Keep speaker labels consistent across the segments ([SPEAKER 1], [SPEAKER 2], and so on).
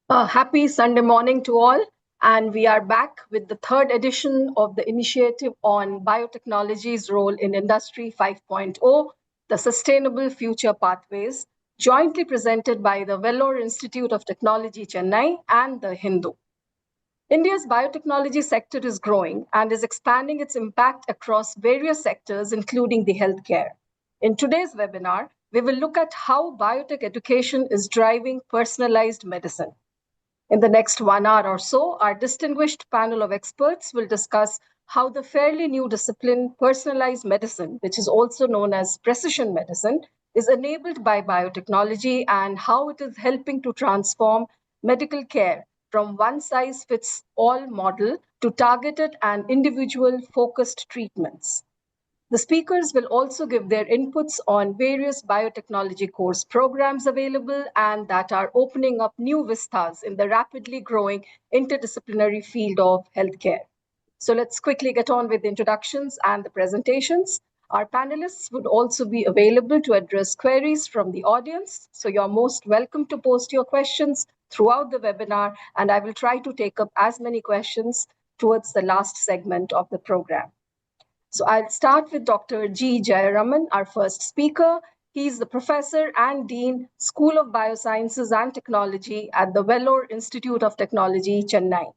[SPEAKER 1] Happy Sunday morning to all. And we are back with the third edition of the initiative on biotechnology's role in Industry 5.0, the Sustainable Future Pathways, jointly presented by the Vellore Institute of Technology, Chennai, and the Hindu. India's biotechnology sector is growing and is expanding its impact across various sectors, including the healthcare. In today's webinar, we will look at how biotech education is driving personalized medicine. In the next 1 hour or so, our distinguished panel of experts will discuss how the fairly new discipline, personalized medicine, which is also known as precision medicine, is enabled by biotechnology and how it is helping to transform medical care from one size fits all model to targeted and individual focused treatments. The speakers will also give their inputs on various biotechnology course programs available and that are opening up new vistas in the rapidly growing interdisciplinary field of healthcare. So let's quickly get on with the introductions and the presentations. Our panelists would also be available to address queries from the audience. So you're most welcome to post your questions throughout the webinar, and I will try to take up as many questions towards the last segment of the program. So I'll start with Dr. G. Jayaraman, our first speaker. He's the professor and dean, School of Biosciences and Technology at the Vellore Institute of Technology, Chennai.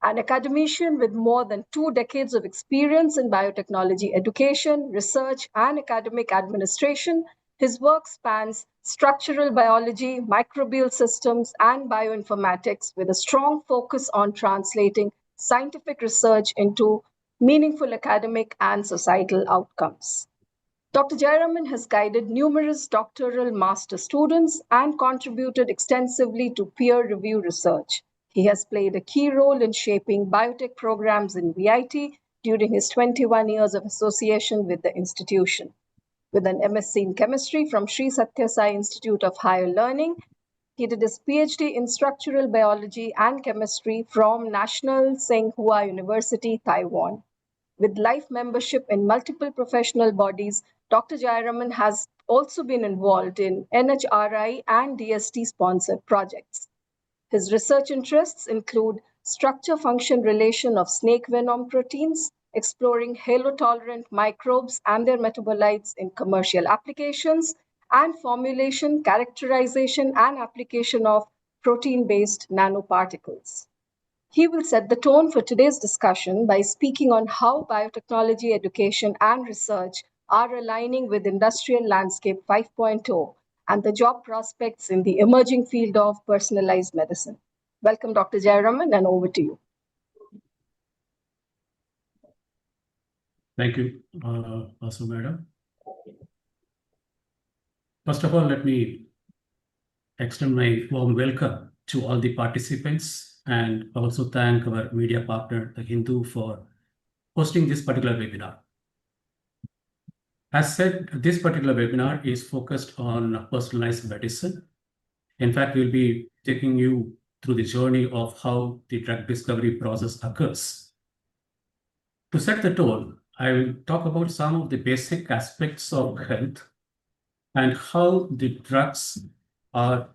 [SPEAKER 1] An academician with more than 2 decades of experience in biotechnology education, research, and academic administration, his work spans structural biology, microbial systems, and bioinformatics with a strong focus on translating scientific research into meaningful academic and societal outcomes. Dr. Jayaraman has guided numerous doctoral master students and contributed extensively to peer review research. He has played a key role in shaping biotech programs in VIT during his 21 years of association with the institution. With an MSc in chemistry from Sri Sathya Sai Institute of Higher Learning, he did his PhD in structural biology and chemistry from National Tsinghua University, Taiwan. With life membership in multiple professional bodies, Dr. Jayaraman has also been involved in NHRI and DST-sponsored projects. His research interests include structure-function relation of snake venom proteins, exploring halotolerant microbes and their metabolites in commercial applications, and formulation, characterization, and application of protein-based nanoparticles. He will set the tone for today's discussion by speaking on how biotechnology education and research are aligning with Industrial Landscape 5.0 and the job prospects in the emerging field of personalized medicine. Welcome, Dr. Jayaraman, and over to you.
[SPEAKER 2] Thank you, Asu Madam. First of all, let me extend my warm welcome to all the participants and also thank our media partner, the Hindu, for hosting this particular webinar. As said, this particular webinar is focused on personalized medicine. In fact, we'll be taking you through the journey of how the drug discovery process occurs. To set the tone, I will talk about some of the basic aspects of health and how the drugs are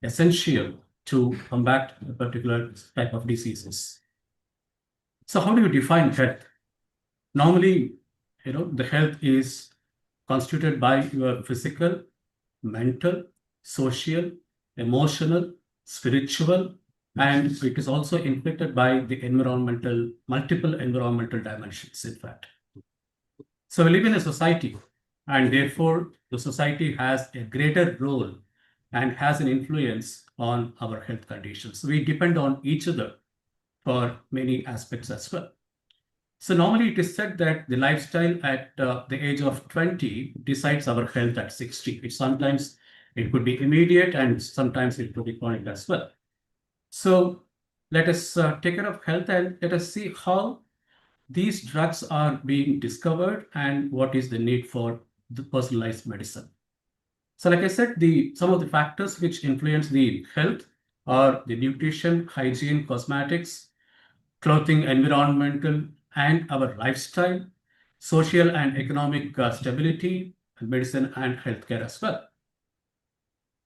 [SPEAKER 2] essential to combat a particular type of diseases. So how do you define health? Normally, the health is constituted by your physical, mental, social, emotional, spiritual, and it is also infected by the multiple environmental dimensions, in fact. So we live in a society, and therefore the society has a greater role and has an influence on our health conditions. We depend on each other for many aspects as well. So normally it is said that the lifestyle at the age of 20 decides our health at 60. Sometimes it could be immediate and sometimes it could be chronic as well. So let us take care of health and let us see how these drugs are being discovered and what is the need for the personalized medicine. So like I said, some of the factors which influence the health are the nutrition, hygiene, cosmetics, clothing, environmental, and our lifestyle, social and economic stability, and medicine and healthcare as well.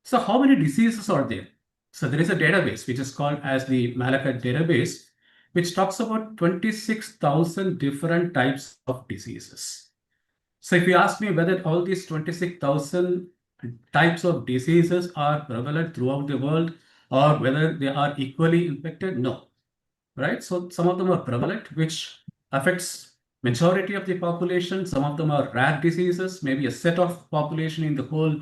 [SPEAKER 2] So how many diseases are there? So there is a database which is called as the Malachite database, which talks about 26,000 different types of diseases. So if you ask me whether all these 26,000 types of diseases are prevalent throughout the world or whether they are equally infected, no, right? So some of them are prevalent, which affects majority of the population. Some of them are rare diseases, maybe a set of population in the whole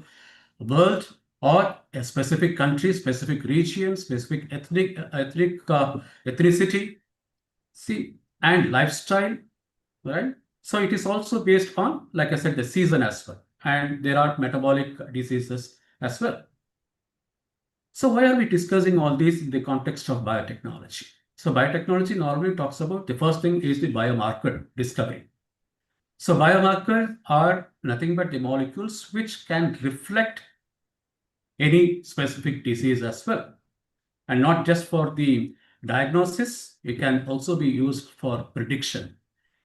[SPEAKER 2] world or a specific country, specific region, specific ethnicity, see, and lifestyle, right? So it is also based on, like I said, the season as well. And there are metabolic diseases as well. So why are we discussing all this in the context of biotechnology? So biotechnology normally talks about the first thing is the biomarker discovery. So biomarkers are nothing but the molecules which can reflect any specific disease as well. And not just for the diagnosis, it can also be used for prediction.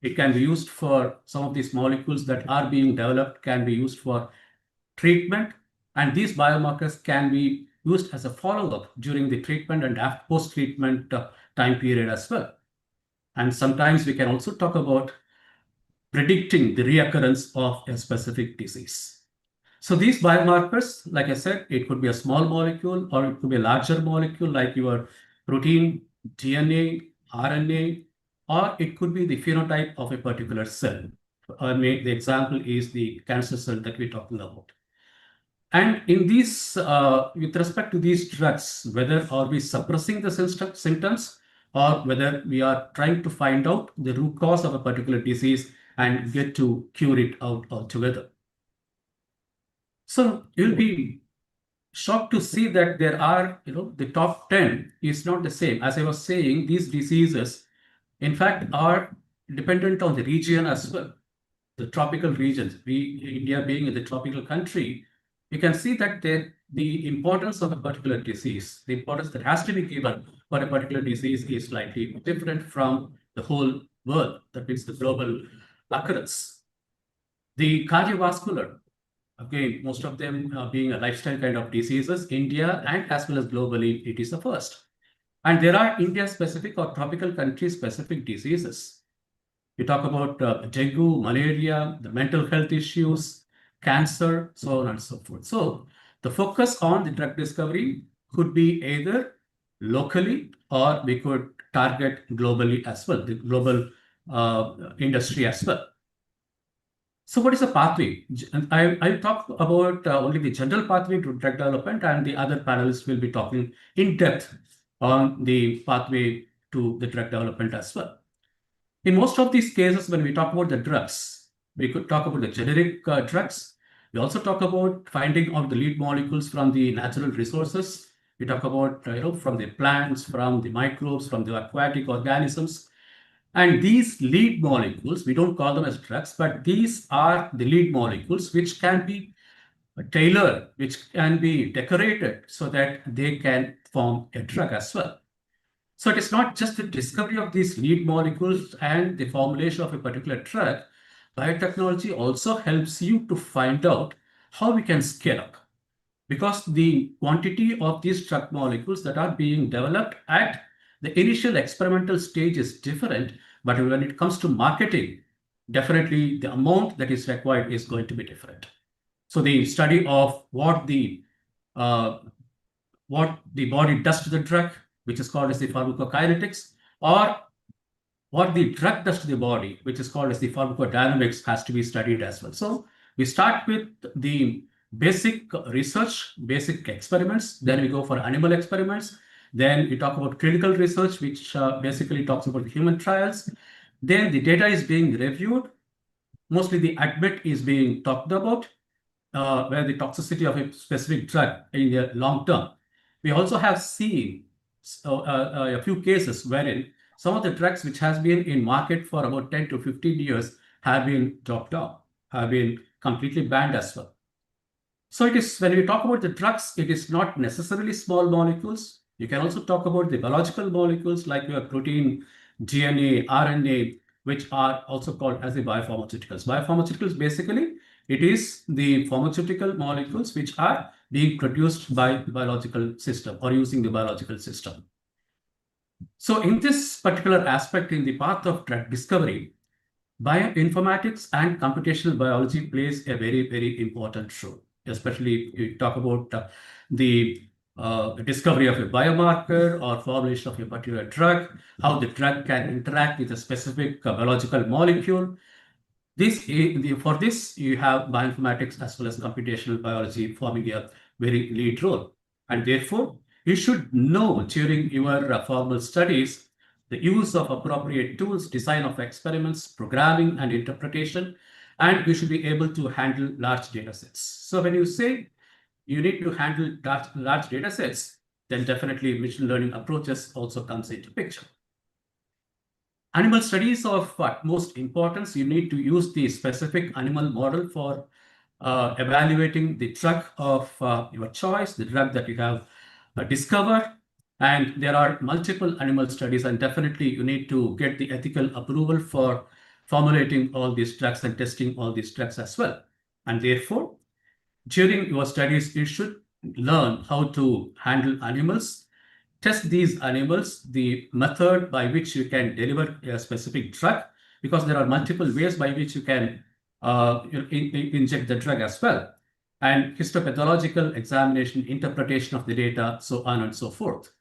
[SPEAKER 2] It can be used for some of these molecules that are being developed, can be used for treatment. And these biomarkers can be used as a follow-up during the treatment and after post-treatment time period as well. And sometimes we can also talk about predicting the reoccurrence of a specific disease. So these biomarkers, like I said, it could be a small molecule or it could be a larger molecule like your protein, DNA, RNA, or it could be the phenotype of a particular cell. The example is the cancer cell that we're talking about. And in these, with respect to these drugs, whether are we suppressing the symptoms or whether we are trying to find out the root cause of a particular disease and get to cure it out altogether. So you'll be shocked to see that there are, the top 10 is not the same. As I was saying, these diseases, in fact, are dependent on the region as well. The tropical regions, India being in the tropical country, you can see that the importance of a particular disease, the importance that has to be given for a particular disease is slightly different from the whole world. That means the global occurrence. The cardiovascular, again, most of them being a lifestyle kind of diseases, India and as well as globally, it is the first. And there are India-specific or tropical country-specific diseases. We talk about dengue, malaria, the mental health issues, cancer, so on and so forth. So the focus on the drug discovery could be either locally or we could target globally as well, the global industry as well. So what is the pathway? I'll talk about only the general pathway to drug development, and the other panelists will be talking in depth on the pathway to the drug development as well. In most of these cases, when we talk about the drugs, we could talk about the generic drugs. We also talk about finding out the lead molecules from the natural resources. We talk about, from the plants, from the microbes, from the aquatic organisms. And these lead molecules, we don't call them as drugs, but these are the lead molecules which can be tailored, which can be decorated so that they can form a drug as well. So it is not just the discovery of these lead molecules and the formulation of a particular drug. Biotechnology also helps you to find out how we can scale up, because the quantity of these drug molecules that are being developed at the initial experimental stage is different, but when it comes to marketing, definitely the amount that is required is going to be different. So the study of what the body does to the drug, which is called as the pharmacokinetics, or what the drug does to the body, which is called as the pharmacodynamics, has to be studied as well. So we start with the basic research, basic experiments, then we go for animal experiments, then we talk about clinical research, which basically talks about the human trials. Then the data is being reviewed. Mostly the admit is being talked about, where the toxicity of a specific drug in the long term. We also have seen a few cases wherein some of the drugs which has been in market for about 10 to 15 years have been dropped off, have been completely banned as well. So it is, when we talk about the drugs, it is not necessarily small molecules. You can also talk about the biological molecules like your protein, DNA, RNA, which are also called as the biopharmaceuticals. Biopharmaceuticals, basically, it is the pharmaceutical molecules which are being produced by the biological system or using the biological system. So in this particular aspect, in the path of drug discovery, bioinformatics and computational biology plays a very, very important role, especially if you talk about the discovery of a biomarker or formulation of a particular drug, how the drug can interact with a specific biological molecule. For this, you have bioinformatics as well as computational biology forming a very lead role. And therefore, you should know during your formal studies the use of appropriate tools, design of experiments, programming and interpretation, and you should be able to handle large data sets. So when you say you need to handle large data sets, then definitely machine learning approaches also comes into picture. Animal studies of utmost importance. You need to use the specific animal model for evaluating the drug of your choice, the drug that you have discovered. And there are multiple animal studies, and definitely you need to get the ethical approval for formulating all these drugs and testing all these drugs as well. And therefore, during your studies, you should learn how to handle animals, test these animals, the method by which you can deliver a specific drug, because there are multiple ways by which you can inject the drug as well, and histopathological examination, interpretation of the data, so on and so forth.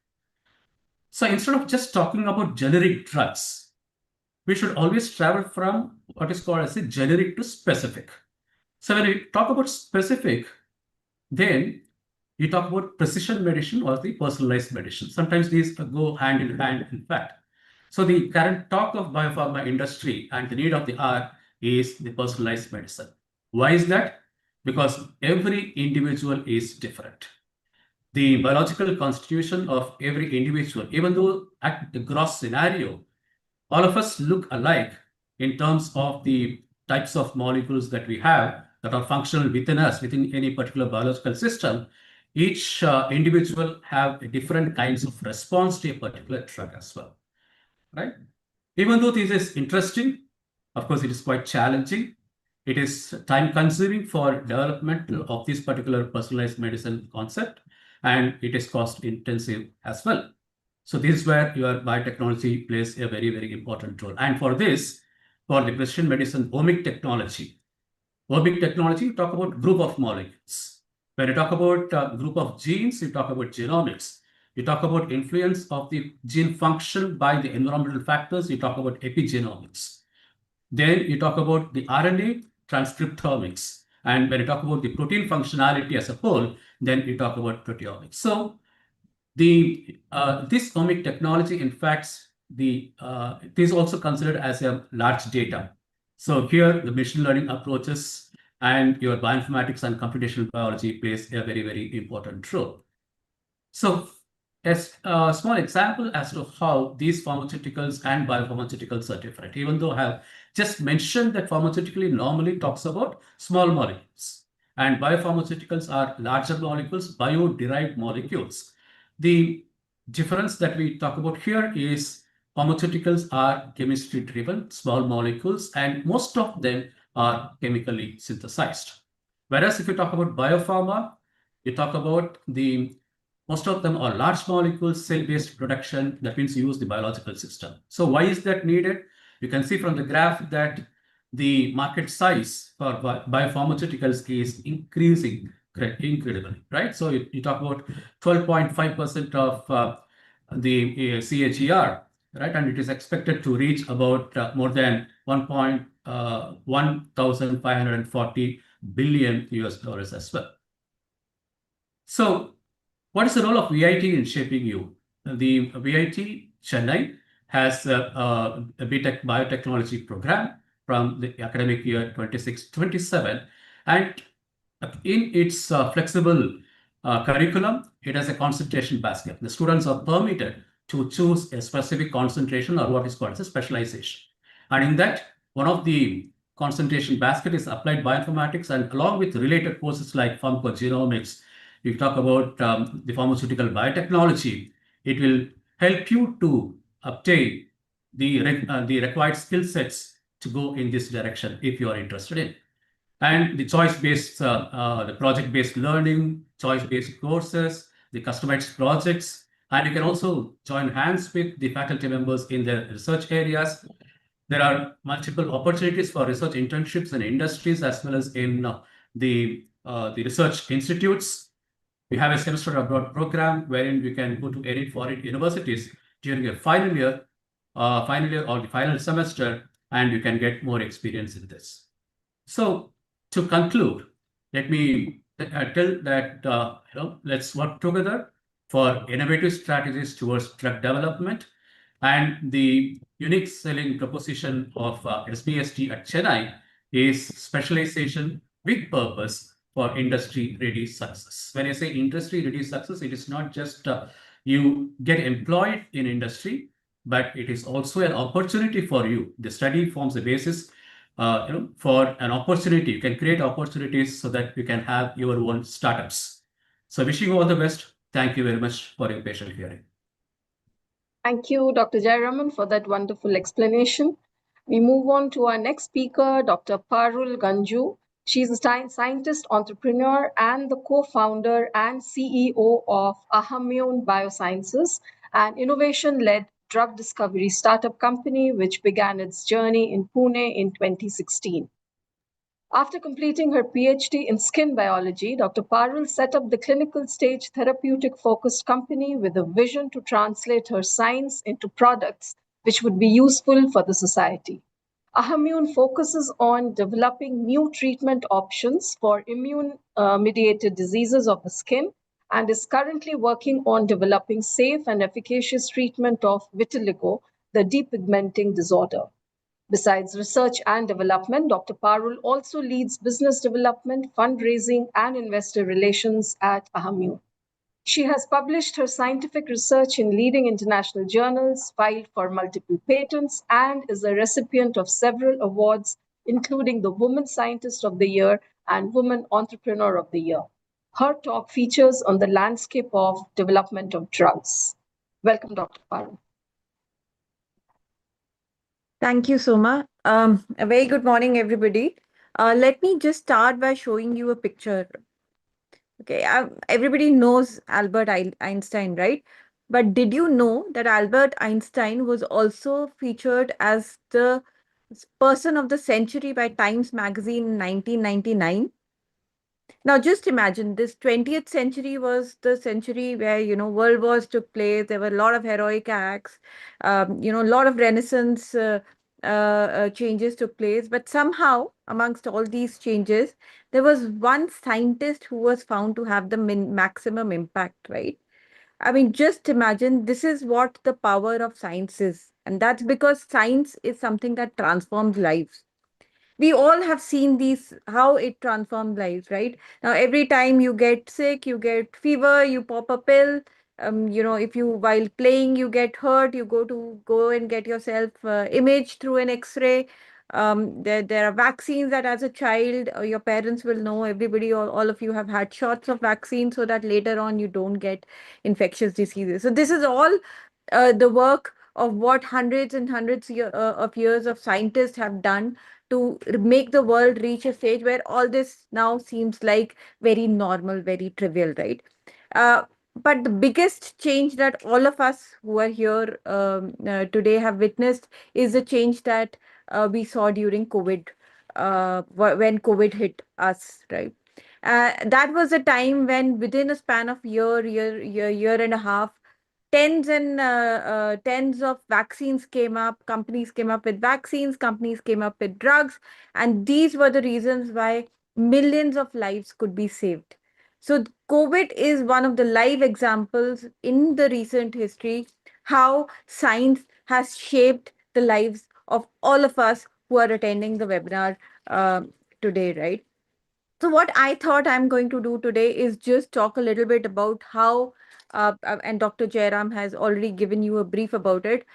[SPEAKER 2] So instead of just talking about generic drugs, we should always travel from what is called as a generic to specific. So when we talk about specific, then you talk about precision medicine or the personalized medicine. Sometimes these go hand in hand, in fact. So the current talk of biopharma industry and the need of the hour is the personalized medicine. Why is that? Because every individual is different. The biological constitution of every individual, even though at the gross scenario, all of us look alike in terms of the types of molecules that we have that are functional within us, within any particular biological system, each individual have different kinds of response to a particular drug as well, right? Even though this is interesting, of course, it is quite challenging. It is time consuming for development of this particular personalized medicine concept, and it is cost intensive as well. So this is where your biotechnology plays a very, very important role. And for this, for the precision medicine omic technology, you talk about group of molecules. When you talk about group of genes, you talk about genomics. You talk about influence of the gene function by the environmental factors, you talk about epigenomics. Then you talk about the RNA transcriptomics. And when you talk about the protein functionality as a whole, then you talk about proteomics. So this omic technology, in fact, it is also considered as a large data. So here the machine learning approaches and your bioinformatics and computational biology plays a very, very important role. So as a small example as to how these pharmaceuticals and biopharmaceuticals are different, even though I have just mentioned that pharmaceutically normally talks about small molecules and biopharmaceuticals are larger molecules, bio-derived molecules. The difference that we talk about here is pharmaceuticals are chemistry driven, small molecules, and most of them are chemically synthesized. Whereas if you talk about biopharma, you talk about most of them are large molecules, cell-based production. That means you use the biological system. So why is that needed? You can see from the graph that the market size for biopharmaceuticals is increasing incredibly, right? So you talk about 12.5% of the CAGR, right? And it is expected to reach about more than 1,540 billion US dollars as well. So what is the role of VIT in shaping you? The VIT Chennai has a BTech biotechnology program from the academic year 26-27, and in its flexible curriculum, it has a concentration basket. The students are permitted to choose a specific concentration or what is called as a specialization. And in that, one of the concentration basket is applied bioinformatics, and along with related courses like pharmacogenomics, you talk about the pharmaceutical biotechnology, it will help you to obtain the required skill sets to go in this direction if you are interested in. And the choice-based, the project-based learning, choice-based courses, the customized projects, and you can also join hands with the faculty members in their research areas. There are multiple opportunities for research internships in industries as well as in the research institutes. We have a semester abroad program wherein you can go to any foreign universities during your final year or the final semester, and you can get more experience in this. So to conclude, let me tell that let's work together for innovative strategies towards drug development. And the unique selling proposition of SBST at Chennai is specialization with purpose for industry-ready success. When I say industry-ready success, it is not just you get employed in industry, but it is also an opportunity for you. The study forms a basis for an opportunity. You can create opportunities so that you can have your own startups. So wishing you all the best. Thank you very much for your patient hearing.
[SPEAKER 1] Thank you, Dr. Jayaraman, for that wonderful explanation. We move on to our next speaker, Dr. Parul Ganju. She's a scientist, entrepreneur, and the co-founder and CEO of Ahamune Biosciences, an innovation-led drug discovery startup company which began its journey in Pune in 2016. After completing her PhD in skin biology, Dr. Parul set up the clinical stage therapeutic focused company with a vision to translate her science into products which would be useful for the society. Ahamune focuses on developing new treatment options for immune mediated diseases of the skin and is currently working on developing safe and efficacious treatment of vitiligo, the depigmenting disorder. Besides research and development, Dr. Parul also leads business development, fundraising, and investor relations at Ahamune. She has published her scientific research in leading international journals, filed for multiple patents, and is a recipient of several awards, including the Woman Scientist of the Year and Woman Entrepreneur of the Year. Her talk features on the landscape of development of drugs. Welcome, Dr. Parul.
[SPEAKER 3] Thank you, Soma. A very good morning, everybody. Let me just start by showing you a picture. Okay, everybody knows Albert Einstein, right? But did you know that Albert Einstein was also featured as the person of the century by Times Magazine in 1999? Now, just imagine this 20th century was the century where, world wars took place. There were a lot of heroic acts, a lot of Renaissance changes took place. But somehow, amongst all these changes, there was one scientist who was found to have the maximum impact, right? I mean, just imagine this is what the power of science is. And that's because science is something that transforms lives. We all have seen these, how it transforms lives, right? Now every time you get sick, you get fever, you pop a pill. If you while playing you get hurt, you go and get yourself imaged through an x-ray. There are vaccines that as a child your parents will know. Everybody, all of you have had shots of vaccine so that later on you don't get infectious diseases. So this is all the work of what hundreds and hundreds of years of scientists have done to make the world reach a stage where all this now seems like very normal, very trivial, right? But the biggest change that all of us who are here today have witnessed is the change that we saw during COVID, when COVID hit us, right? That was a time when within a span of year and a half, tens of vaccines came up, companies came up with vaccines, companies came up with drugs, and these were the reasons why millions of lives could be saved. So COVID is one of the live examples in the recent history how science has shaped the lives of all of us who are attending the webinar today, right? So what I thought I'm going to do today is just talk a little bit about how, and Dr. Jairam has already given you a brief about it,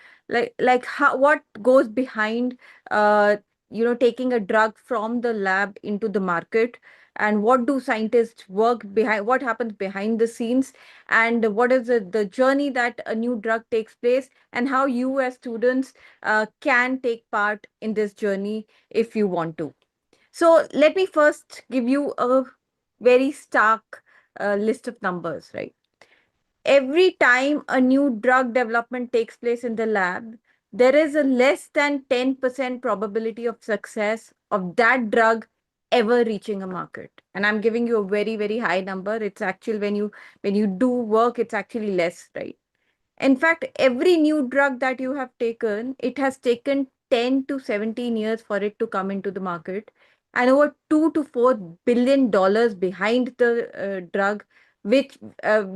[SPEAKER 3] like how what goes behind, taking a drug from the lab into the market, and what do scientists work behind, what happens behind the scenes, and what is the journey that a new drug takes place, and how you as students can take part in this journey if you want to. So let me first give you a very stark list of numbers, right? Every time a new drug development takes place in the lab, there is a less than 10% probability of success of that drug ever reaching a market. And I'm giving you a very, very high number. It's actually when you do work, it's actually less, right? In fact, every new drug that you have taken, it has taken 10 to 17 years for it to come into the market, and over $2 to $4 billion behind the drug, which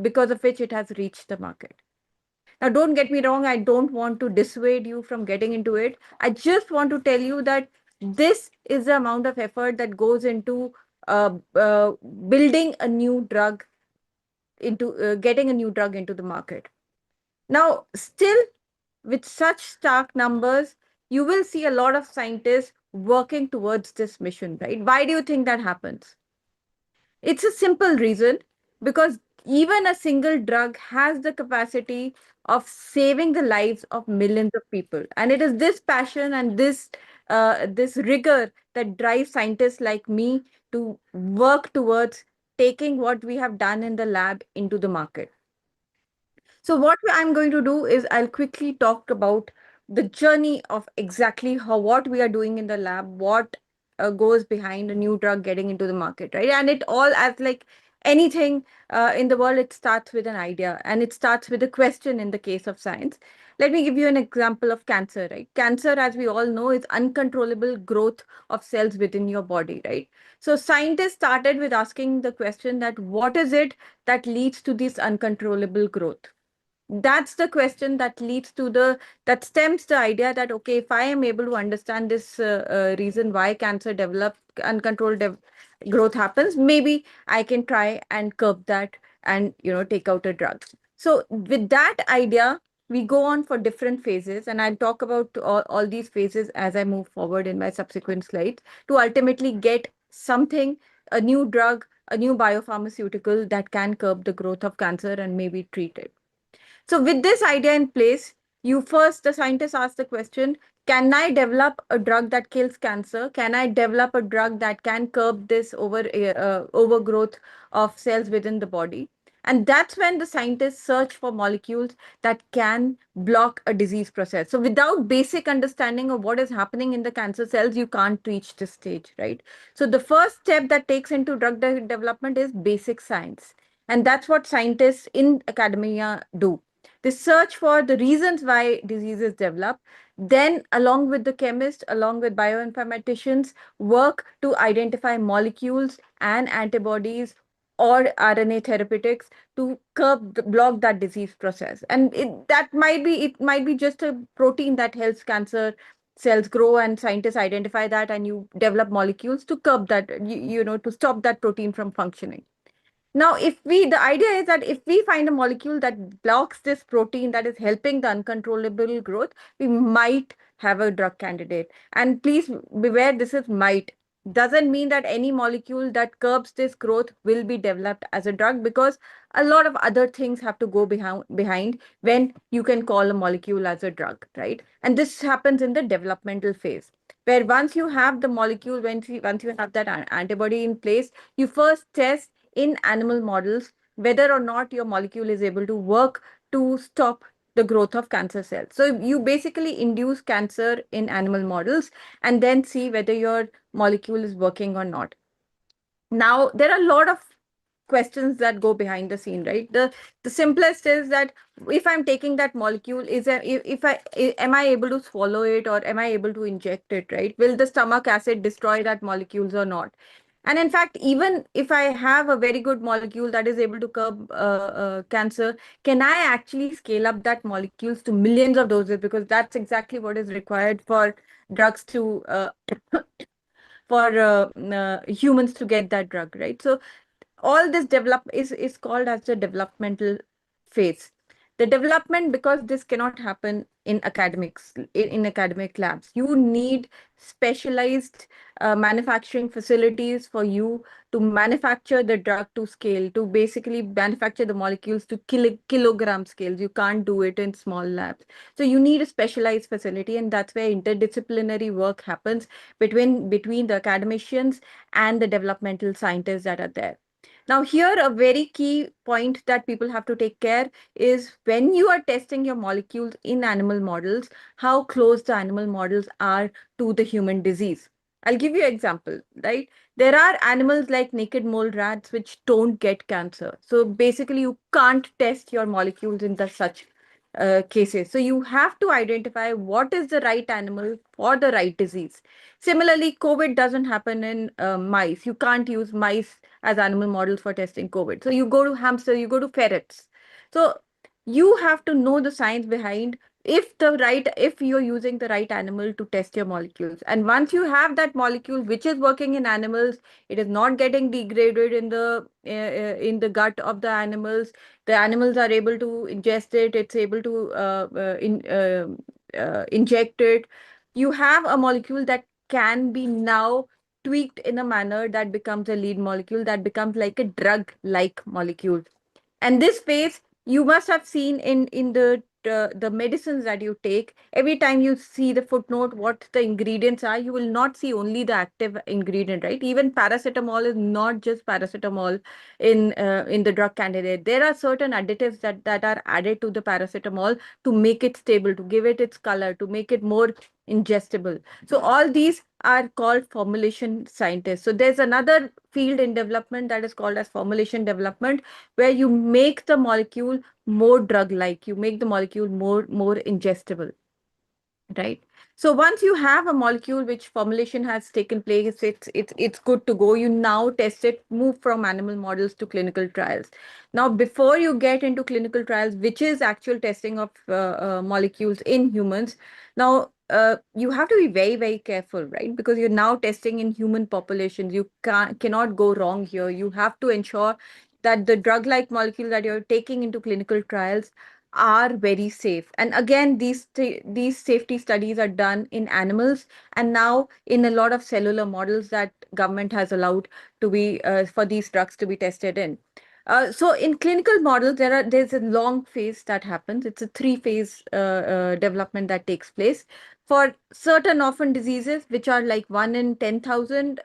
[SPEAKER 3] because of which it has reached the market. Now, don't get me wrong, I don't want to dissuade you from getting into it. I just want to tell you that this is the amount of effort that goes into building a new drug, into getting a new drug into the market. Now, still, with such stark numbers, you will see a lot of scientists working towards this mission, right? Why do you think that happens? It's a simple reason, because even a single drug has the capacity of saving the lives of millions of people. And it is this passion and this rigor that drives scientists like me to work towards taking what we have done in the lab into the market. So what I'm going to do is I'll quickly talk about the journey of exactly how what we are doing in the lab, what goes behind a new drug getting into the market, right? And it all, as like anything in the world, it starts with an idea and it starts with a question in the case of science. Let me give you an example of cancer, right? Cancer, as we all know, is uncontrollable growth of cells within your body, right? So scientists started with asking the question that what is it that leads to this uncontrollable growth? That's the question that leads to that stems the idea that, okay, if I am able to understand this reason why cancer develop uncontrolled growth happens, maybe I can try and curb that and take out a drug. So with that idea, we go on for different phases, and I'll talk about all these phases as I move forward in my subsequent slides, to ultimately get something, a new drug, a new biopharmaceutical that can curb the growth of cancer and maybe treat it. So with this idea in place, the scientists ask the question, can I develop a drug that kills cancer? Can I develop a drug that can curb this overgrowth of cells within the body? And that's when the scientists search for molecules that can block a disease process. So without basic understanding of what is happening in the cancer cells, you can't reach this stage, right? So the first step that takes into drug development is basic science. And that's what scientists in academia do. They search for the reasons why diseases develop. Then, along with the chemists, along with bioinformaticians, work to identify molecules and antibodies or RNA therapeutics to block that disease process. And it might be just a protein that helps cancer cells grow, and scientists identify that, and you develop molecules to curb that, to stop that protein from functioning. Now, the idea is that if we find a molecule that blocks this protein that is helping the uncontrollable growth, we might have a drug candidate. And please beware, this is might. Doesn't mean that any molecule that curbs this growth will be developed as a drug, because a lot of other things have to go behind when you can call a molecule as a drug, right? And this happens in the developmental phase, where once you have the molecule, once you have that antibody in place, you first test in animal models whether or not your molecule is able to work to stop the growth of cancer cells. So you basically induce cancer in animal models and then see whether your molecule is working or not. Now, there are a lot of questions that go behind the scene, right? The simplest is that if I'm taking that molecule, am I able to swallow it, or am I able to inject it, right? Will the stomach acid destroy that molecules or not? And in fact, even if I have a very good molecule that is able to curb cancer, can I actually scale up that molecules to millions of doses? Because that's exactly what is required for drugs to for humans to get that drug, right? So all this is called as the developmental phase. The development, because this cannot happen in academic labs, you need specialized manufacturing facilities for you to manufacture the drug to scale, to basically manufacture the molecules to kilogram scales. You can't do it in small labs. So you need a specialized facility, and that's where interdisciplinary work happens between the academicians and the developmental scientists that are there. Now, here a very key point that people have to take care is when you are testing your molecules in animal models, how close the animal models are to the human disease. I'll give you an example, right? There are animals like naked mole rats which don't get cancer. So basically, you can't test your molecules in the such cases. So you have to identify what is the right animal for the right disease. Similarly, COVID doesn't happen in mice. You can't use mice as animal models for testing COVID. So you go to hamster, you go to ferrets. So you have to know the science behind if you're using the right animal to test your molecules. And once you have that molecule which is working in animals, it is not getting degraded in the gut of the animals. The animals are able to ingest it. It's able to inject it. You have a molecule that can be now tweaked in a manner that becomes a lead molecule, that becomes like a drug like molecule. And this phase you must have seen in the medicines that you take. Every time you see the footnote what the ingredients are, you will not see only the active ingredient, right? Even paracetamol is not just paracetamol in the drug candidate. There are certain additives that are added to the paracetamol to make it stable, to give it its color, to make it more ingestible. So all these are called formulation scientists. So there's another field in development that is called as formulation development, where you make the molecule more drug-like, you make the molecule more ingestible, right? So once you have a molecule which formulation has taken place, it's good to go. You now test it, move from animal models to clinical trials. Now, before you get into clinical trials, which is actual testing of molecules in humans, now you have to be very careful, right? Because you're now testing in human populations. You cannot go wrong here. You have to ensure that the drug-like molecule that you're taking into clinical trials are very safe. And again, these safety studies are done in animals and now in a lot of cellular models that government has allowed to be for these drugs to be tested in. So in clinical models, there's a long phase that happens. It's a three-phase development that takes place for certain orphan diseases, which are like 1 in 10,000,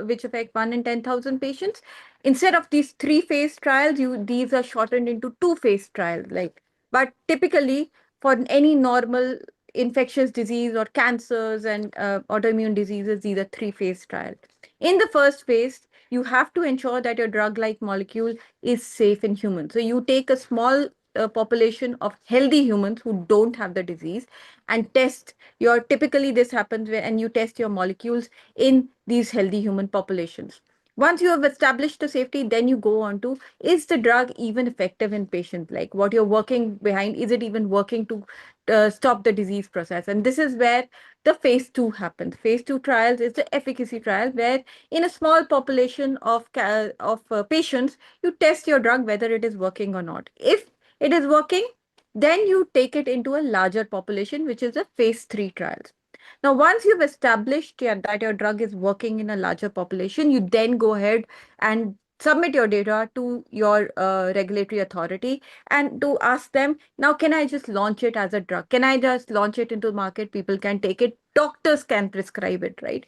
[SPEAKER 3] which affect 1 in 10,000 patients. Instead of these three-phase trials, these are shortened into two-phase trials, like. But typically, for any normal infectious disease or cancers and autoimmune diseases, these are three-phase trials. In the first phase, you have to ensure that your drug-like molecule is safe in humans. So you take a small population of healthy humans who don't have the disease and test your, typically this happens and you test your molecules in these healthy human populations. Once you have established the safety, then you go on to, is the drug even effective in patients? Like what you're working behind, is it even working to stop the disease process? And this is where the phase 2 happens. Phase 2 trials is the efficacy trial, where in a small population of patients, you test your drug whether it is working or not. If it is working, then you take it into a larger population, which is a phase 3 trials. Now, once you've established that your drug is working in a larger population, you then go ahead and submit your data to your regulatory authority and to ask them, now, can I just launch it as a drug? Can I just launch it into the market? People can take it. Doctors can prescribe it, right?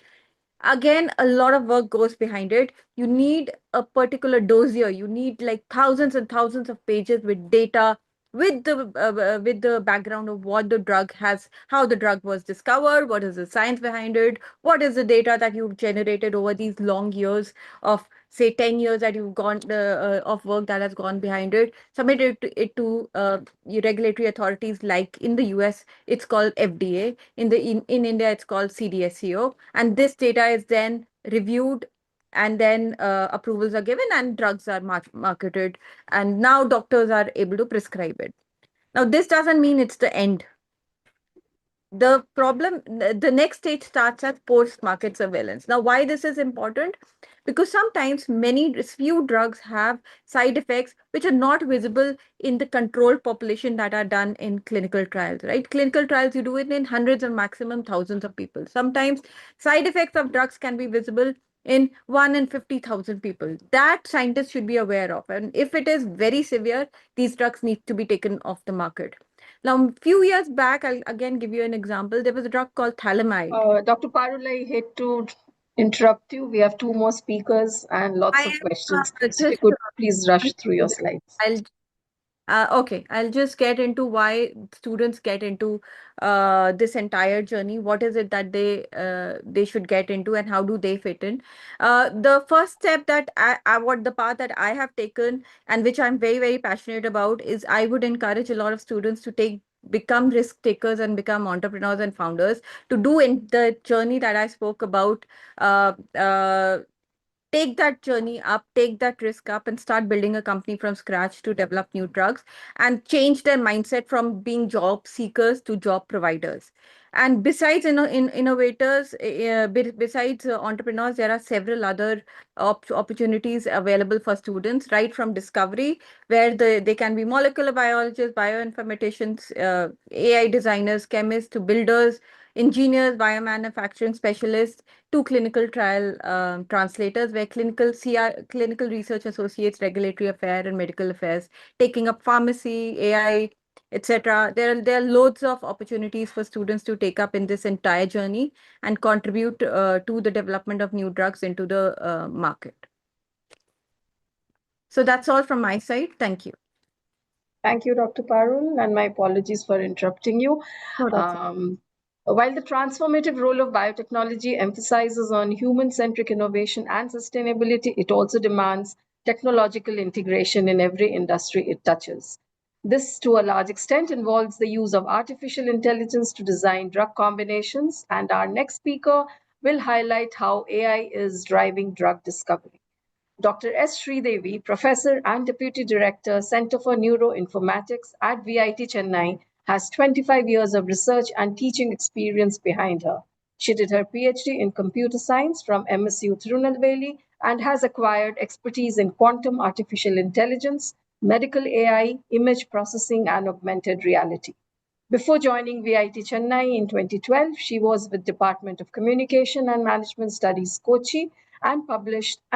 [SPEAKER 3] Again, a lot of work goes behind it. You need a particular dossier. You need like thousands and thousands of pages with data, with the background of what the drug has, how the drug was discovered, what is the science behind it, what is the data that you've generated over these long years of, say, 10 years that you've gone of work that has gone behind it. Submit it to your regulatory authorities, like in the US it's called FDA, in India it's called CDSCO, and this data is then reviewed, and then approvals are given and drugs are marketed, and now doctors are able to prescribe it. Now, this doesn't mean it's the end. The next stage starts as post-market surveillance. Now, why this is important? Because sometimes few drugs have side effects which are not visible in the controlled population that are done in clinical trials, right? Clinical trials, you do it in hundreds and maximum thousands of people. Sometimes side effects of drugs can be visible in 1 in 50,000 people. That scientists should be aware of. And if it is very severe, these drugs need to be taken off the market. Now, a few years back, I'll again give you an example. There was a drug called thalidomide.
[SPEAKER 1] Dr. Parul, I hate to interrupt you. We have two more speakers and lots
[SPEAKER 3] I
[SPEAKER 1] of
[SPEAKER 3] am
[SPEAKER 1] questions. So if you
[SPEAKER 3] just
[SPEAKER 1] could please rush through your slides.
[SPEAKER 3] I'll okay, I'll just get into why students get into this entire journey. What is it that they should get into, and how do they fit in? The first step that what the path that I have taken, and which I'm very very passionate about, is I would encourage a lot of students to become risk takers and become entrepreneurs and founders, to do in the journey that I spoke about. Uh, uh, Take that journey up, take that risk up, and start building a company from scratch to develop new drugs and change their mindset from being job seekers to job providers. And besides innovators, besides entrepreneurs, there are several other opportunities available for students, right from discovery, where they can be molecular biologists, bioinformaticians, AI designers, chemists, to builders, engineers, biomanufacturing specialists, to clinical trial translators, where clinical research associates, regulatory affair and medical affairs, taking up pharmacy, AI, etc. There are loads of opportunities for students to take up in this entire journey and contribute to the development of new drugs into the market. So that's all from my side. Thank you.
[SPEAKER 1] Thank you, Dr. Parul, and my apologies for interrupting you.
[SPEAKER 3] No, that's
[SPEAKER 1] While the transformative role of biotechnology emphasizes on human-centric innovation and sustainability, it also demands technological integration in every industry it touches. This, to a large extent, involves the use of artificial intelligence to design drug combinations, and our next speaker will highlight how AI is driving drug discovery. Dr. S. Sridevi, Professor and Deputy Director, Center for Neuroinformatics at VIT Chennai, has 25 years of research and teaching experience behind her. She did her PhD in computer science from MSU Tirunelveli and has acquired expertise in quantum artificial intelligence, medical AI, image processing, and augmented reality. Before joining VIT Chennai in 2012, she was with Department of Communication and Management Studies Kochi and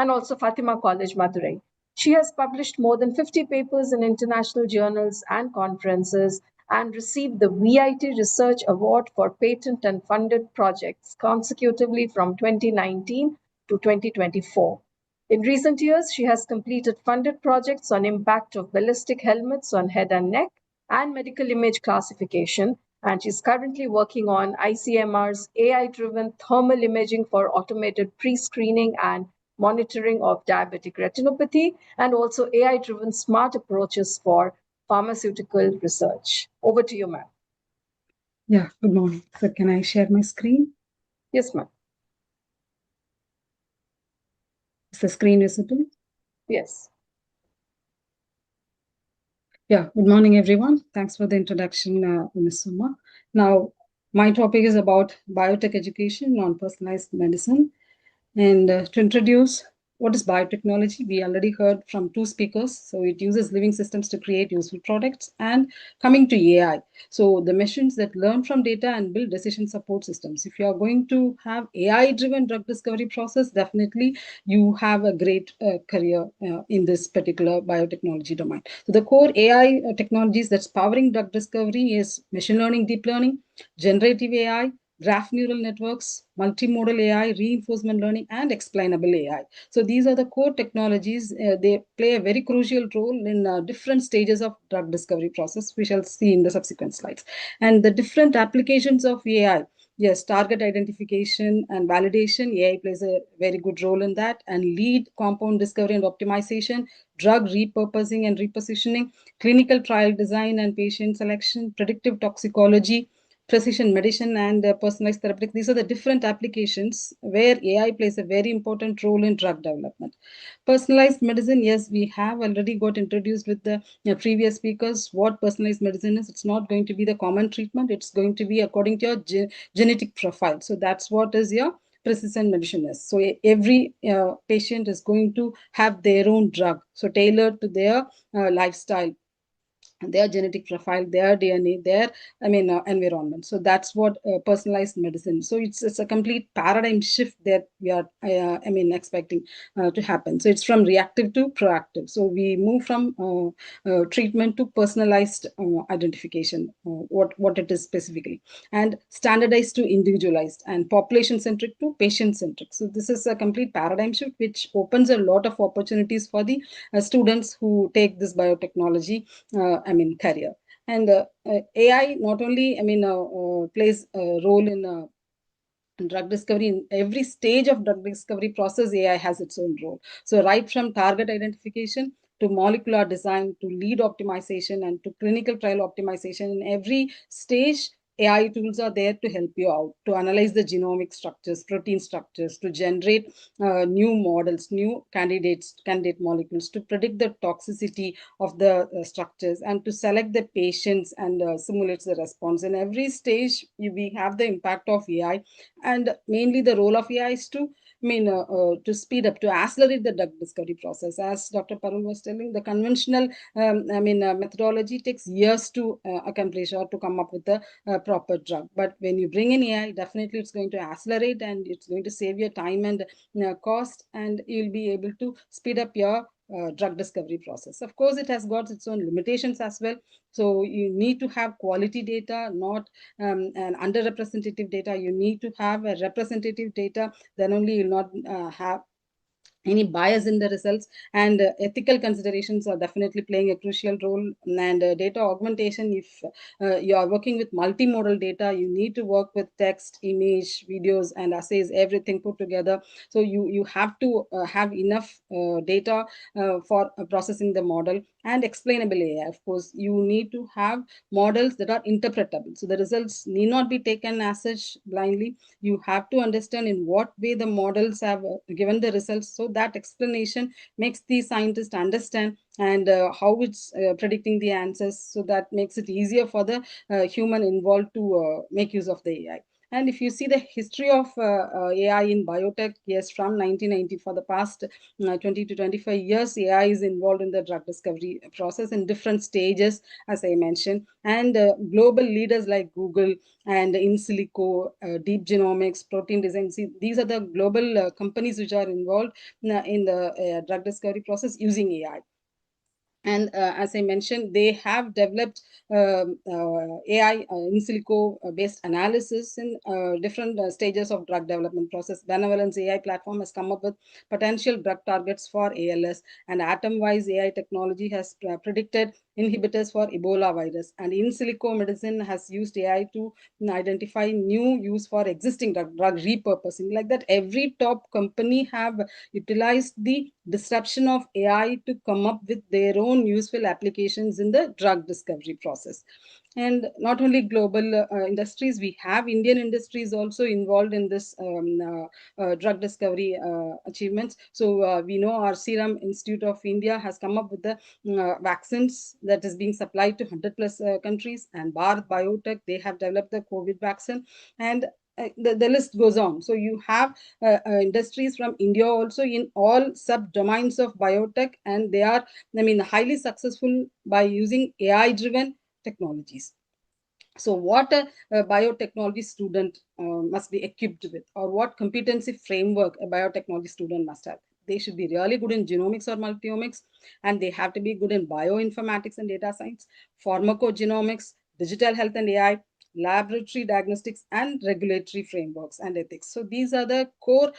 [SPEAKER 1] also Fatima College Madurai. She has published more than 50 papers in international journals and conferences and received the VIT Research Award for patent and funded projects consecutively from 2019 to 2024. In recent years, she has completed funded projects on impact of ballistic helmets on head and neck and medical image classification, and she's currently working on ICMR's AI-driven thermal imaging for automated pre-screening and monitoring of diabetic retinopathy, and also AI-driven smart approaches for pharmaceutical research. Over to you, ma'am.
[SPEAKER 4] Yeah, good morning. So can I share my screen?
[SPEAKER 1] Yes, ma'am.
[SPEAKER 4] Is the screen visible?
[SPEAKER 1] Yes.
[SPEAKER 4] Yeah, good morning, everyone. Thanks for the introduction, Ms. Suma. Now, my topic is about biotech education on personalized medicine. And to introduce what is biotechnology, we already heard from two speakers. So it uses living systems to create useful products. And coming to AI, so the machines that learn from data and build decision support systems. If you are going to have AI-driven drug discovery process, definitely you have a great career in this particular biotechnology domain. So the core AI technologies that's powering drug discovery is machine learning, deep learning, generative AI, graph neural networks, multimodal AI, reinforcement learning, and explainable AI. So these are the core technologies. They play a very crucial role in different stages of drug discovery process. We shall see in the subsequent slides. And the different applications of AI. Yes, target identification and validation. AI plays a very good role in that. And lead compound discovery and optimization, drug repurposing and repositioning, clinical trial design and patient selection, predictive toxicology, precision medicine, and personalized therapeutics. These are the different applications where AI plays a very important role in drug development. Personalized medicine, yes, we have already got introduced with the previous speakers what personalized medicine is. It's not going to be the common treatment. It's going to be according to your genetic profile. So that's what is your precision medicine is. So every patient is going to have their own drug, so tailored to their lifestyle their genetic profile, their DNA, their environment. So that's what personalized medicine. So it's a complete paradigm shift that we are expecting to happen. So it's from reactive to proactive. So we move from treatment to personalized identification, what it is specifically, and standardized to individualized, and population centric to patient centric. So this is a complete paradigm shift which opens a lot of opportunities for the students who take this biotechnology career. And AI not only plays a role in drug discovery. In every stage of drug discovery process, AI has its own role. So right from target identification to molecular design to lead optimization and to clinical trial optimization, in every stage AI tools are there to help you out, to analyze the genomic structures, protein structures, to generate new models, new candidate molecules, to predict the toxicity of the structures, and to select the patients and simulate the response. In every stage, we have the impact of AI, and mainly the role of AI is to to speed up, to accelerate the drug discovery process. As Dr. Parul was telling, the conventional methodology takes years to accomplish or to come up with the proper drug. But when you bring in AI, definitely it's going to accelerate, and it's going to save your time and cost, and you'll be able to speed up your drug discovery process. Of course, it has got its own limitations as well. So you need to have quality data, not an underrepresentative data. You need to have a representative data. Then only you'll not have any bias in the results. And ethical considerations are definitely playing a crucial role. And data augmentation, if you are working with multimodal data, you need to work with text, image, videos, and assays, everything put together. So you have to have enough data for processing the model. And explainable AI, of course, you need to have models that are interpretable. So the results need not be taken as such blindly. You have to understand in what way the models have given the results, so that explanation makes the scientist understand and how it's predicting the answers. So that makes it easier for the human involved to make use of the AI. And if you see the history of AI in biotech, yes, from 1990, for the past 20 to 25 years, AI is involved in the drug discovery process in different stages, as I mentioned. And global leaders like Google and in silico, deep genomics, protein design. See, these are the global companies which are involved in the drug discovery process using AI. And as I mentioned, they have developed AI in silico based analysis in different stages of drug development process. Benevolence AI platform has come up with potential drug targets for ALS, and atom-wise AI technology has predicted inhibitors for Ebola virus. And in silico medicine has used AI to identify new use for existing drug repurposing. Like that, every top company have utilized the disruption of AI to come up with their own useful applications in the drug discovery process. And not only global industries, we have Indian industries also involved in this drug discovery achievements. So we know our Serum Institute of India has come up with the vaccines that is being supplied to 100 plus countries, and Biotech, they have developed the COVID vaccine, and the list goes on. So you have industries from India also in all sub domains of biotech, and they are, highly successful by using AI driven technologies. So what a biotechnology student must be equipped with, or what competency framework a biotechnology student must have? They should be really good in genomics or multiomics, and they have to be good in bioinformatics and data science, pharmacogenomics, digital health and AI, laboratory diagnostics, and regulatory frameworks and ethics. So these are the core,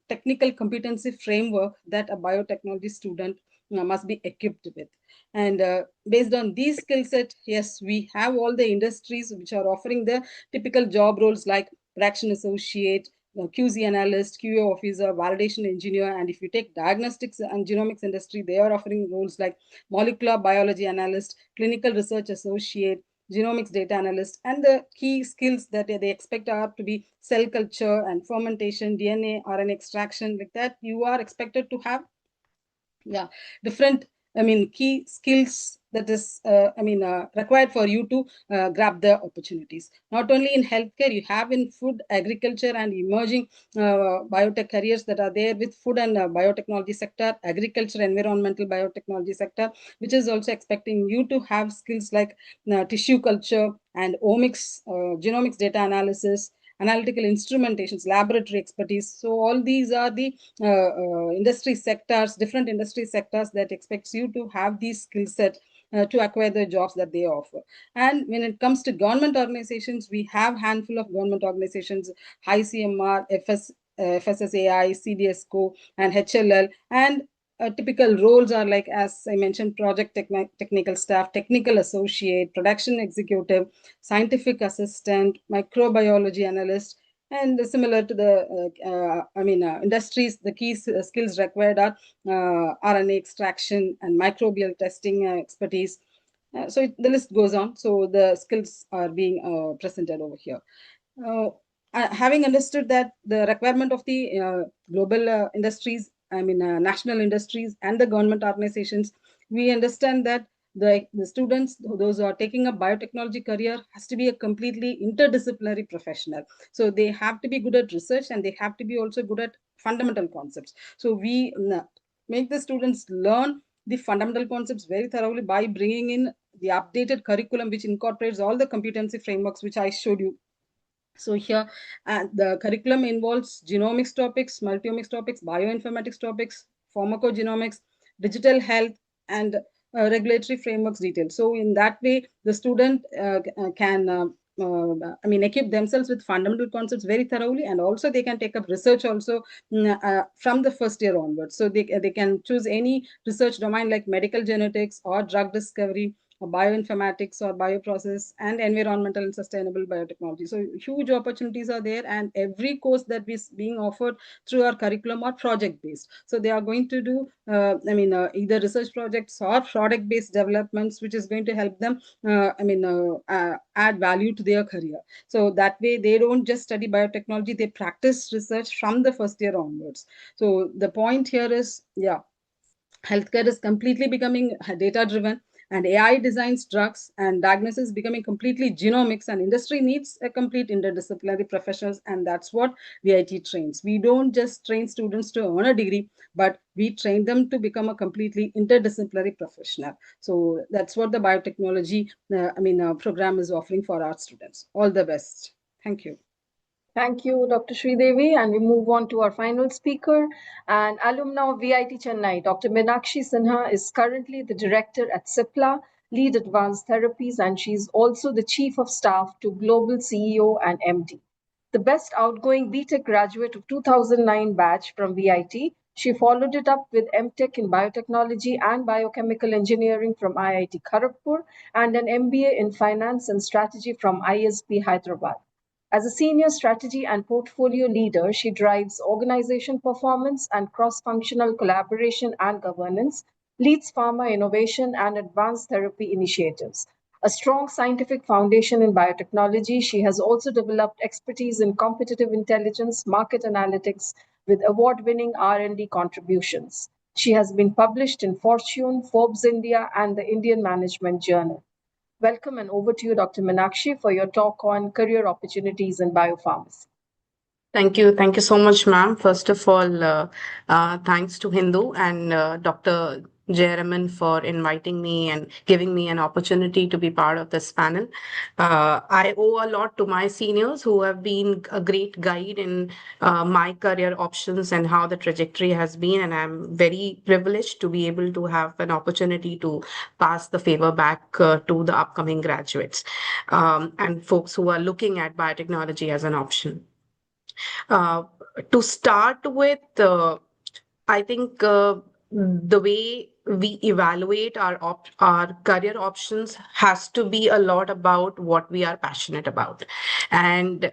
[SPEAKER 4] technical competency framework that a biotechnology student must be equipped with. And based on these skill set, yes, we have all the industries which are offering the typical job roles like production associate, QC analyst, QA officer, validation engineer. And if you take diagnostics and genomics industry, they are offering roles like molecular biology analyst, clinical research associate, genomics data analyst. And the key skills that they expect are to be cell culture and fermentation, DNA, RNA extraction. Like that, you are expected to have different key skills that is required for you to grab the opportunities. Not only in healthcare, you have in food, agriculture, and emerging biotech careers that are there with food and biotechnology sector, agriculture, environmental biotechnology sector, which is also expecting you to have skills like tissue culture and omics, genomics data analysis, analytical instrumentations, laboratory expertise. So all these are the industry sectors, different industry sectors that expects you to have these skill set to acquire the jobs that they offer. And when it comes to government organizations, we have handful of government organizations, ICMR, FSSAI, CDSCO, and HLL. And typical roles are like, as I mentioned, project technical staff, technical associate, production executive, scientific assistant, microbiology analyst, and similar to the industries, the key skills required are RNA extraction and microbial testing expertise. The list goes on. So the skills are being presented over here. Uh, Having understood that the requirement of the global industries, national industries and the government organizations, we understand that the students, those who are taking a biotechnology career, has to be a completely interdisciplinary professional. So they have to be good at research and they have to be also good at fundamental concepts. So we make the students learn the fundamental concepts very thoroughly by bringing in the updated curriculum, which incorporates all the competency frameworks which I showed you. So here, the curriculum involves genomics topics, multiomics topics, bioinformatics topics, pharmacogenomics, digital health, and regulatory frameworks details. So in that way, the student can equip themselves with fundamental concepts very thoroughly, and also they can take up research also from the first year onwards. So they can choose any research domain like medical genetics or drug discovery, or bioinformatics or bioprocess, and environmental and sustainable biotechnology. So huge opportunities are there, and every course that is being offered through our curriculum are project based. So they are going to do either research projects or product based developments, which is going to help them add value to their career. So that way they don't just study biotechnology, they practice research from the first year onwards. So the point here is, healthcare is completely becoming data driven, and AI designs drugs, and diagnosis becoming completely genomics, and industry needs a complete interdisciplinary professionals, and that's what VIT trains. We don't just train students to earn a degree, but we train them to become a completely interdisciplinary professional. So that's what the biotechnology program is offering for our students. All the best. Thank you.
[SPEAKER 1] Thank you, Dr. Sridevi. And we move on to our final speaker, an alumna of VIT Chennai. Dr. Meenakshi Sinha is currently the director at CIPLA, Lead Advanced Therapies, and she's also the chief of staff to Global CEO and MD. The best outgoing BTech graduate of 2009 batch from VIT, she followed it up with MTech in biotechnology and biochemical engineering from IIT Kharagpur and an MBA in finance and strategy from ISB Hyderabad. As a senior strategy and portfolio leader, she drives organization performance and cross-functional collaboration and governance, leads pharma innovation and advanced therapy initiatives. A strong scientific foundation in biotechnology, she has also developed expertise in competitive intelligence, market analytics, with award-winning R&D contributions. She has been published in Fortune, Forbes India, and the Indian Management Journal. Welcome, and over to you, Dr. Meenakshi, for your talk on career opportunities in biopharmacy.
[SPEAKER 5] Thank you. Thank you so much, ma'am. First of all, thanks to Hindu and Dr. Jayaraman for inviting me and giving me an opportunity to be part of this panel. I owe a lot to my seniors who have been a great guide in my career options and how the trajectory has been. And I'm very privileged to be able to have an opportunity to pass the favor back to the upcoming graduates and folks who are looking at biotechnology as an option. To start with, I think the way we evaluate our career options has to be a lot about what we are passionate about. And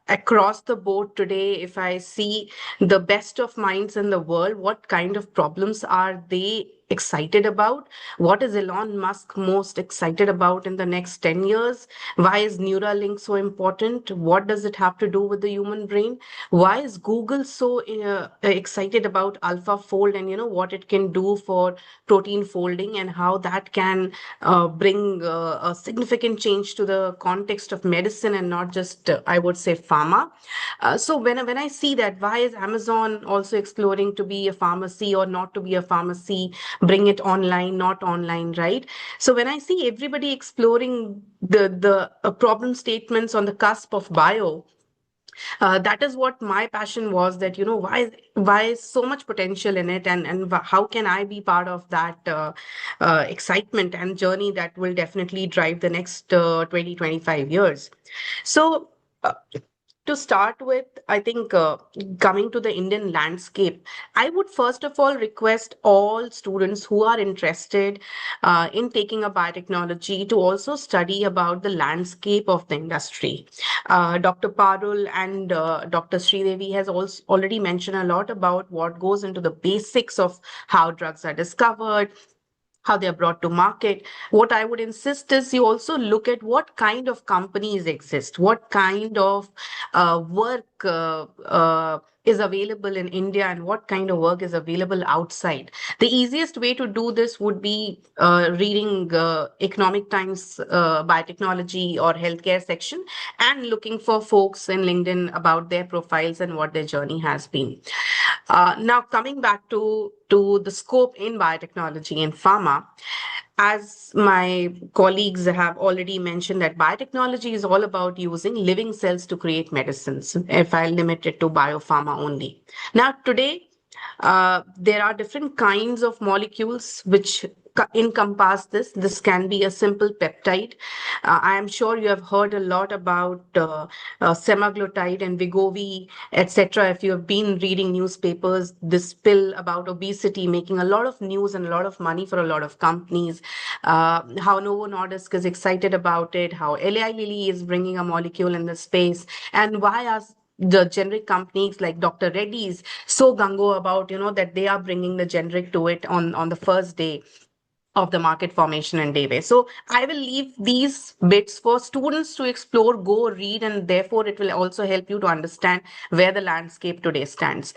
[SPEAKER 5] across the board today, if I see the best of minds in the world, what kind of problems are they excited about? What is Elon Musk most excited about in the next 10 years? Why is Neuralink so important? What does it have to do with the human brain? Why is Google so excited about AlphaFold and what it can do for protein folding and how that can bring a significant change to the context of medicine and not just, I would say, pharma. So when I see that, why is Amazon also exploring to be a pharmacy or not to be a pharmacy, bring it online, not online, right? So when I see everybody exploring the problem statements on the cusp of bio, that is what my passion was, that why is so much potential in it, and how can I be part of that excitement and journey that will definitely drive the next 20-25 years. So to start with, I think coming to the Indian landscape, I would first of all request all students who are interested in taking a biotechnology to also study about the landscape of the industry. Dr. Parul and Dr. Sridevi has also already mentioned a lot about what goes into the basics of how drugs are discovered, how they are brought to market. What I would insist is you also look at what kind of companies exist, what kind of work is available in India, and what kind of work is available outside. The easiest way to do this would be reading Economic Times biotechnology or healthcare section and looking for folks in LinkedIn about their profiles and what their journey has been. Now, coming back to the scope in biotechnology and pharma, as my colleagues have already mentioned, that biotechnology is all about using living cells to create medicines, if I limit it to biopharma only. Now, today, there are different kinds of molecules which encompass this. This can be a simple peptide. I am sure you have heard a lot about semaglutide and Wegovy, etc. If you have been reading newspapers, this pill about obesity making a lot of news and a lot of money for a lot of companies. How Novo Nordisk is excited about it, how Eli Lilly is bringing a molecule in the space, and why are the generic companies like Dr. Reddy's so gung-ho about, that they are bringing the generic to it on the first day of the market formation and database. So I will leave these bits for students to explore, go read, and therefore it will also help you to understand where the landscape today stands.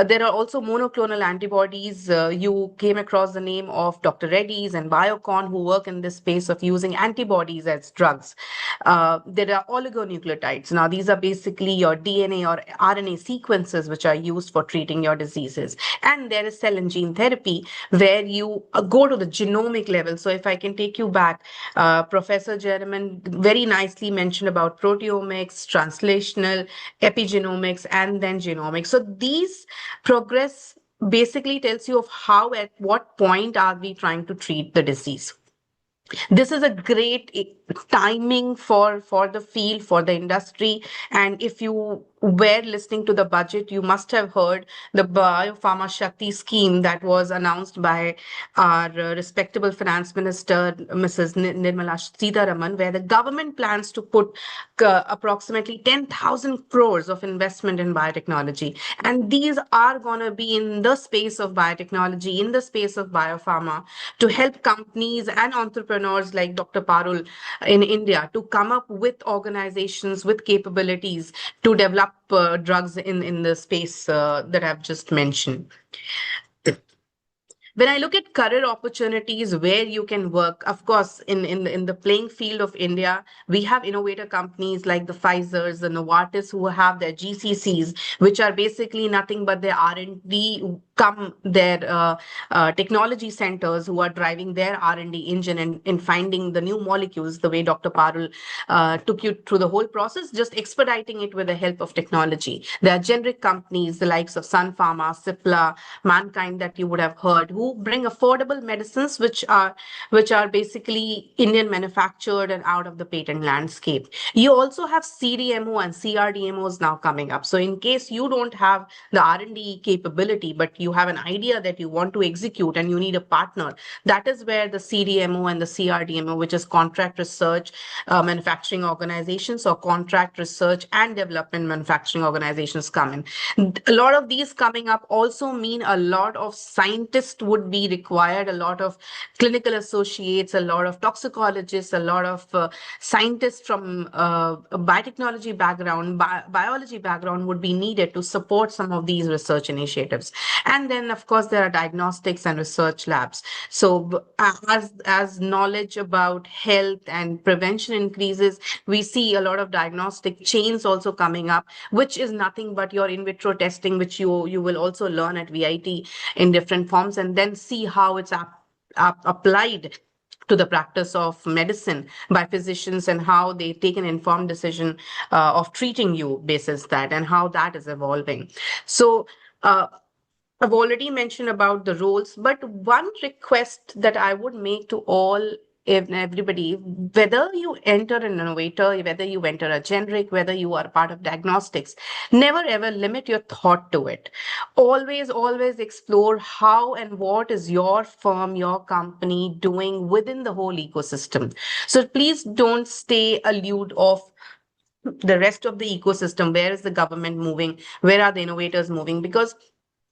[SPEAKER 5] There are also monoclonal antibodies. You came across the name of Dr. Reddy's and Biocon, who work in this space of using antibodies as drugs. There are oligonucleotides. Now, these are basically your DNA or RNA sequences which are used for treating your diseases. And there is cell and gene therapy, where you go to the genomic level. So if I can take you back, Professor Jeremy very nicely mentioned about proteomics, translational, epigenomics, and then genomics. So these progress basically tells you of how, at what point are we trying to treat the disease. This is a great timing for the field, for the industry. And if you were listening to the budget, you must have heard the Biopharma Shakti scheme that was announced by our respectable finance minister, Mrs. Nirmala Sitharaman, where the government plans to put approximately 10,000 crores of investment in biotechnology. And these are going to be in the space of biotechnology, in the space of biopharma, to help companies and entrepreneurs like Dr. Parul in India to come up with organizations with capabilities to develop drugs in the space that I've just mentioned. When I look at career opportunities where you can work, of course, in the playing field of India, we have innovator companies like the Pfizers, the Novartis, who have their GCCs, which are basically nothing but their R&D come their technology centers, who are driving their R&D engine and in finding the new molecules, the way Dr. Parul took you through the whole process, just expediting it with the help of technology. There are generic companies, the likes of Sun Pharma, Cipla, Mankind, that you would have heard, who bring affordable medicines which are basically Indian manufactured and out of the patent landscape. You also have CDMO and CRDMOs now coming up. So in case you don't have the R&D capability, but you have an idea that you want to execute and you need a partner, that is where the CDMO and the CRDMO, which is contract research manufacturing organizations or contract research and development manufacturing organizations come in. A lot of these coming up also mean a lot of scientists would be required, a lot of clinical associates, a lot of toxicologists, a lot of scientists from a biotechnology background, biology background would be needed to support some of these research initiatives. And then, of course, there are diagnostics and research labs. So as knowledge about health and prevention increases, we see a lot of diagnostic chains also coming up, which is nothing but your in vitro testing, which you will also learn at VIT in different forms, and then see how it's applied to the practice of medicine by physicians and how they take an informed decision of treating you basis that and how that is evolving. So I've already mentioned about the roles, but one request that I would make to all everybody, whether you enter an innovator, whether you enter a generic, whether you are part of diagnostics, never ever limit your thought to it. Always explore how and what is your firm, your company doing within the whole ecosystem. So please don't stay aloof of the rest of the ecosystem. Where is the government moving? Where are the innovators moving? Because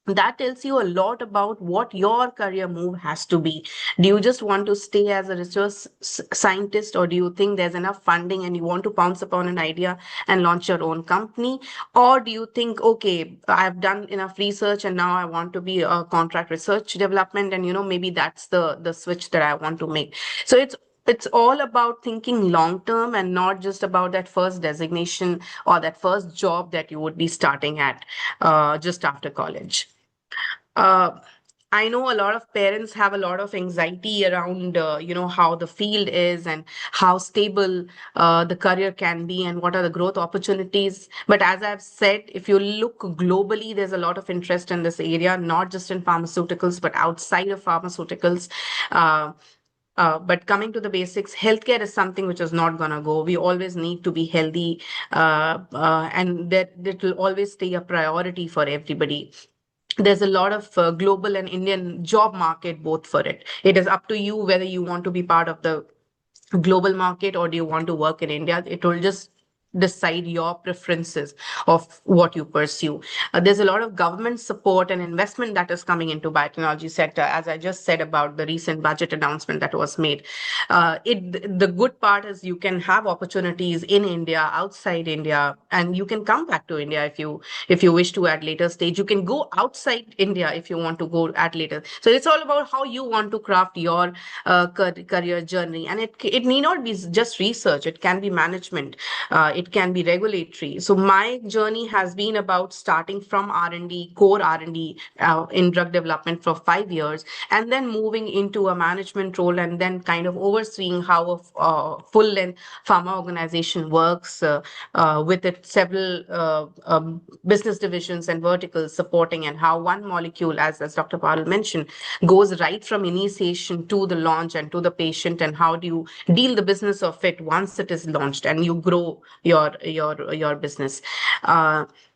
[SPEAKER 5] that tells you a lot about what your career move has to be. Do you just want to stay as a research scientist, or do you think there's enough funding and you want to pounce upon an idea and launch your own company? Or do you think, okay, I've done enough research and now I want to be a contract research development, and maybe that's the switch that I want to make. So it's all about thinking long term and not just about that first designation or that first job that you would be starting at just after college. Uh, I know a lot of parents have a lot of anxiety around, how the field is and how stable the career can be and what are the growth opportunities. But as I've said, if you look globally, there's a lot of interest in this area, not just in pharmaceuticals, but outside of pharmaceuticals. But coming to the basics, healthcare is something which is not going to go. We always need to be healthy, and that will always stay a priority for everybody. There's a lot of global and Indian job market both for it. It is up to you whether you want to be part of the global market or do you want to work in India. It will just decide your preferences of what you pursue. There's a lot of government support and investment that is coming into biotechnology sector, as I just said about the recent budget announcement that was made. The good part is you can have opportunities in India, outside India, and you can come back to India if you wish to at later stage. You can go outside India if you want to go at later. So it's all about how you want to craft your career journey, and it need not be just research. It can be management. It can be regulatory. So my journey has been about starting from R&D, core R&D in drug development for 5 years, and then moving into a management role and then kind of overseeing how a full-length pharma organization works with its several business divisions and verticals supporting, and how one molecule, as Dr. Parul mentioned, goes right from initiation to the launch and to the patient, and how do you deal the business of it once it is launched and you grow your business.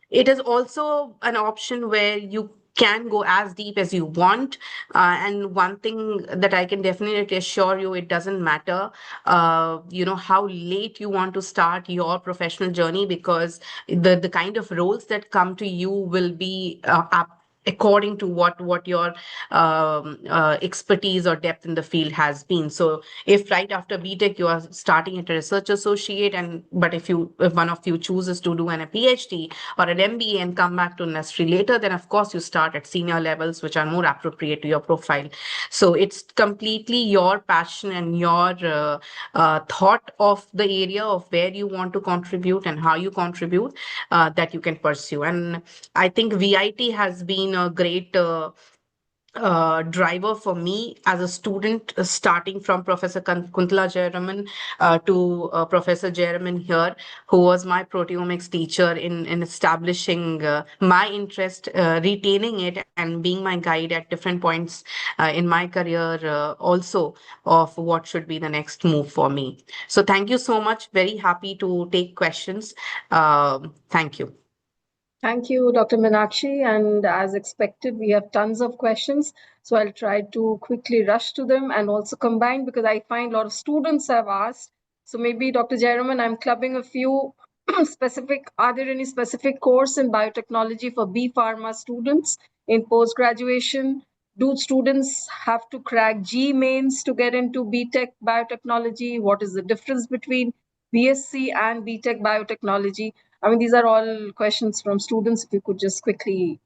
[SPEAKER 5] It is also an option where you can go as deep as you want. And one thing that I can definitely assure you, it doesn't matter, how late you want to start your professional journey, because the kind of roles that come to you will be according to what your expertise or depth in the field has been. So if right after BTech you are starting at a research associate, but if one of you chooses to do a PhD or an MBA and come back to industry later, then of course you start at senior levels, which are more appropriate to your profile. So it's completely your passion and your thought of the area of where you want to contribute and how you contribute that you can pursue. And I think VIT has been a great driver for me as a student, starting from Professor Kuntala Jayaraman to Professor Jayaraman here, who was my proteomics teacher in establishing my interest, retaining it, and being my guide at different points in my career also of what should be the next move for me. So thank you so much. Very happy to take questions. Thank you.
[SPEAKER 1] Thank you, Dr. Meenakshi. And as expected, we have tons of questions. So I'll try to quickly rush to them and also combine because I find a lot of students have asked. So maybe Dr. Jaraman, I'm clubbing a few specific. Are there any specific course in biotechnology for B Pharma students in post-graduation? Do students have to crack G mains to get into BTech biotechnology? What is the difference between BSc and BTech biotechnology? I mean, these are all questions from students. If you could just quickly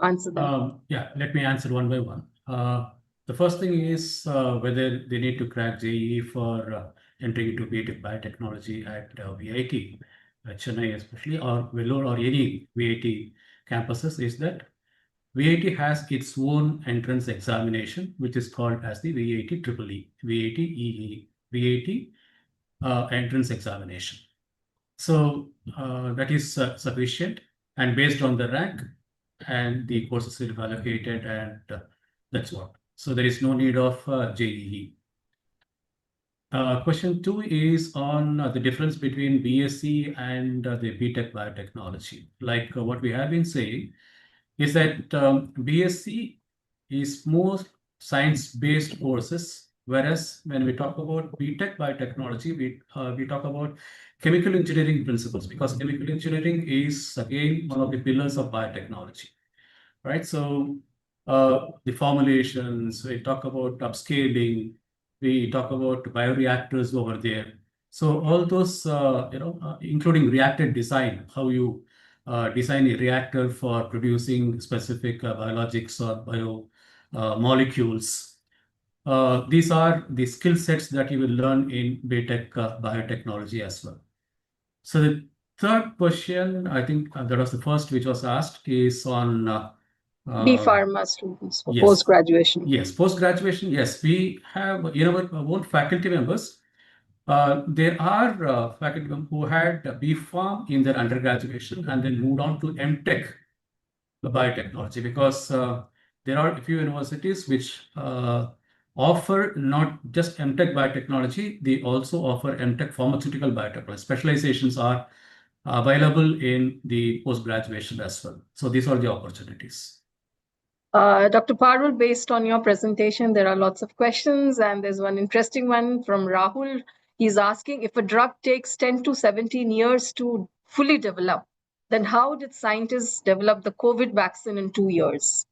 [SPEAKER 1] answer them.
[SPEAKER 2] Yeah, let me answer one by one. The first thing is whether they need to crack JEE for entering into BTech biotechnology at VIT, Chennai especially, or Vellore or any VIT campuses, is that VIT has its own entrance examination, which is called as the VIT Triple E, VIT EE, VIT entrance examination. So that is sufficient, and based on the rank, and the courses will be allocated, and that's what. So there is no need of JEE. Question 2 is on the difference between BSc and the BTech biotechnology. Like what we have been saying is that BSc is more science-based courses, whereas when we talk about BTech biotechnology, we talk about chemical engineering principles, because chemical engineering is again one of the pillars of biotechnology, right? So the formulations, we talk about upscaling, we talk about bioreactors over there. So all those, including reactor design, how you design a reactor for producing specific biologics or bio molecules. These are the skill sets that you will learn in Biotech biotechnology as well. So the third question, I think that was the first which was asked, is on
[SPEAKER 1] B Pharma students for
[SPEAKER 2] yes.
[SPEAKER 1] post-graduation.
[SPEAKER 2] Yes, post-graduation, yes, we have our own faculty members. There are faculty members who had B Pharm in their undergraduation and then moved on to MTech biotechnology, because there are a few universities which offer not just MTech biotechnology, they also offer MTech pharmaceutical biotechnology. Specializations are available in the post-graduation as well. So these are the opportunities.
[SPEAKER 1] Dr. Parul, based on your presentation, there are lots of questions, and there's one interesting one from Rahul. He's asking, if a drug takes 10 to 17 years to fully develop, then how did scientists develop the COVID vaccine in 2 years?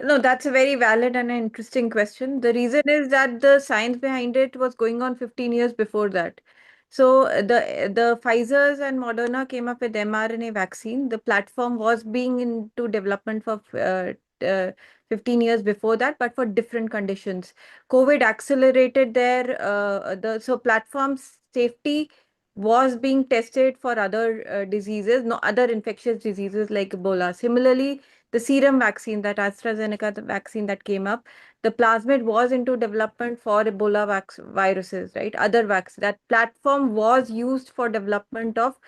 [SPEAKER 3] No, that's a very valid and an interesting question. The reason is that the science behind it was going on 15 years before that. So the Pfizer's and Moderna came up with mRNA vaccine. The platform was being into development for 15 years before that, but for different conditions. COVID accelerated so platform safety was being tested for other diseases, no other infectious diseases like Ebola. Similarly, the serum vaccine, that AstraZeneca vaccine that came up, the plasmid was into development for Ebola viruses, right? Other vaccines. That platform was used for development of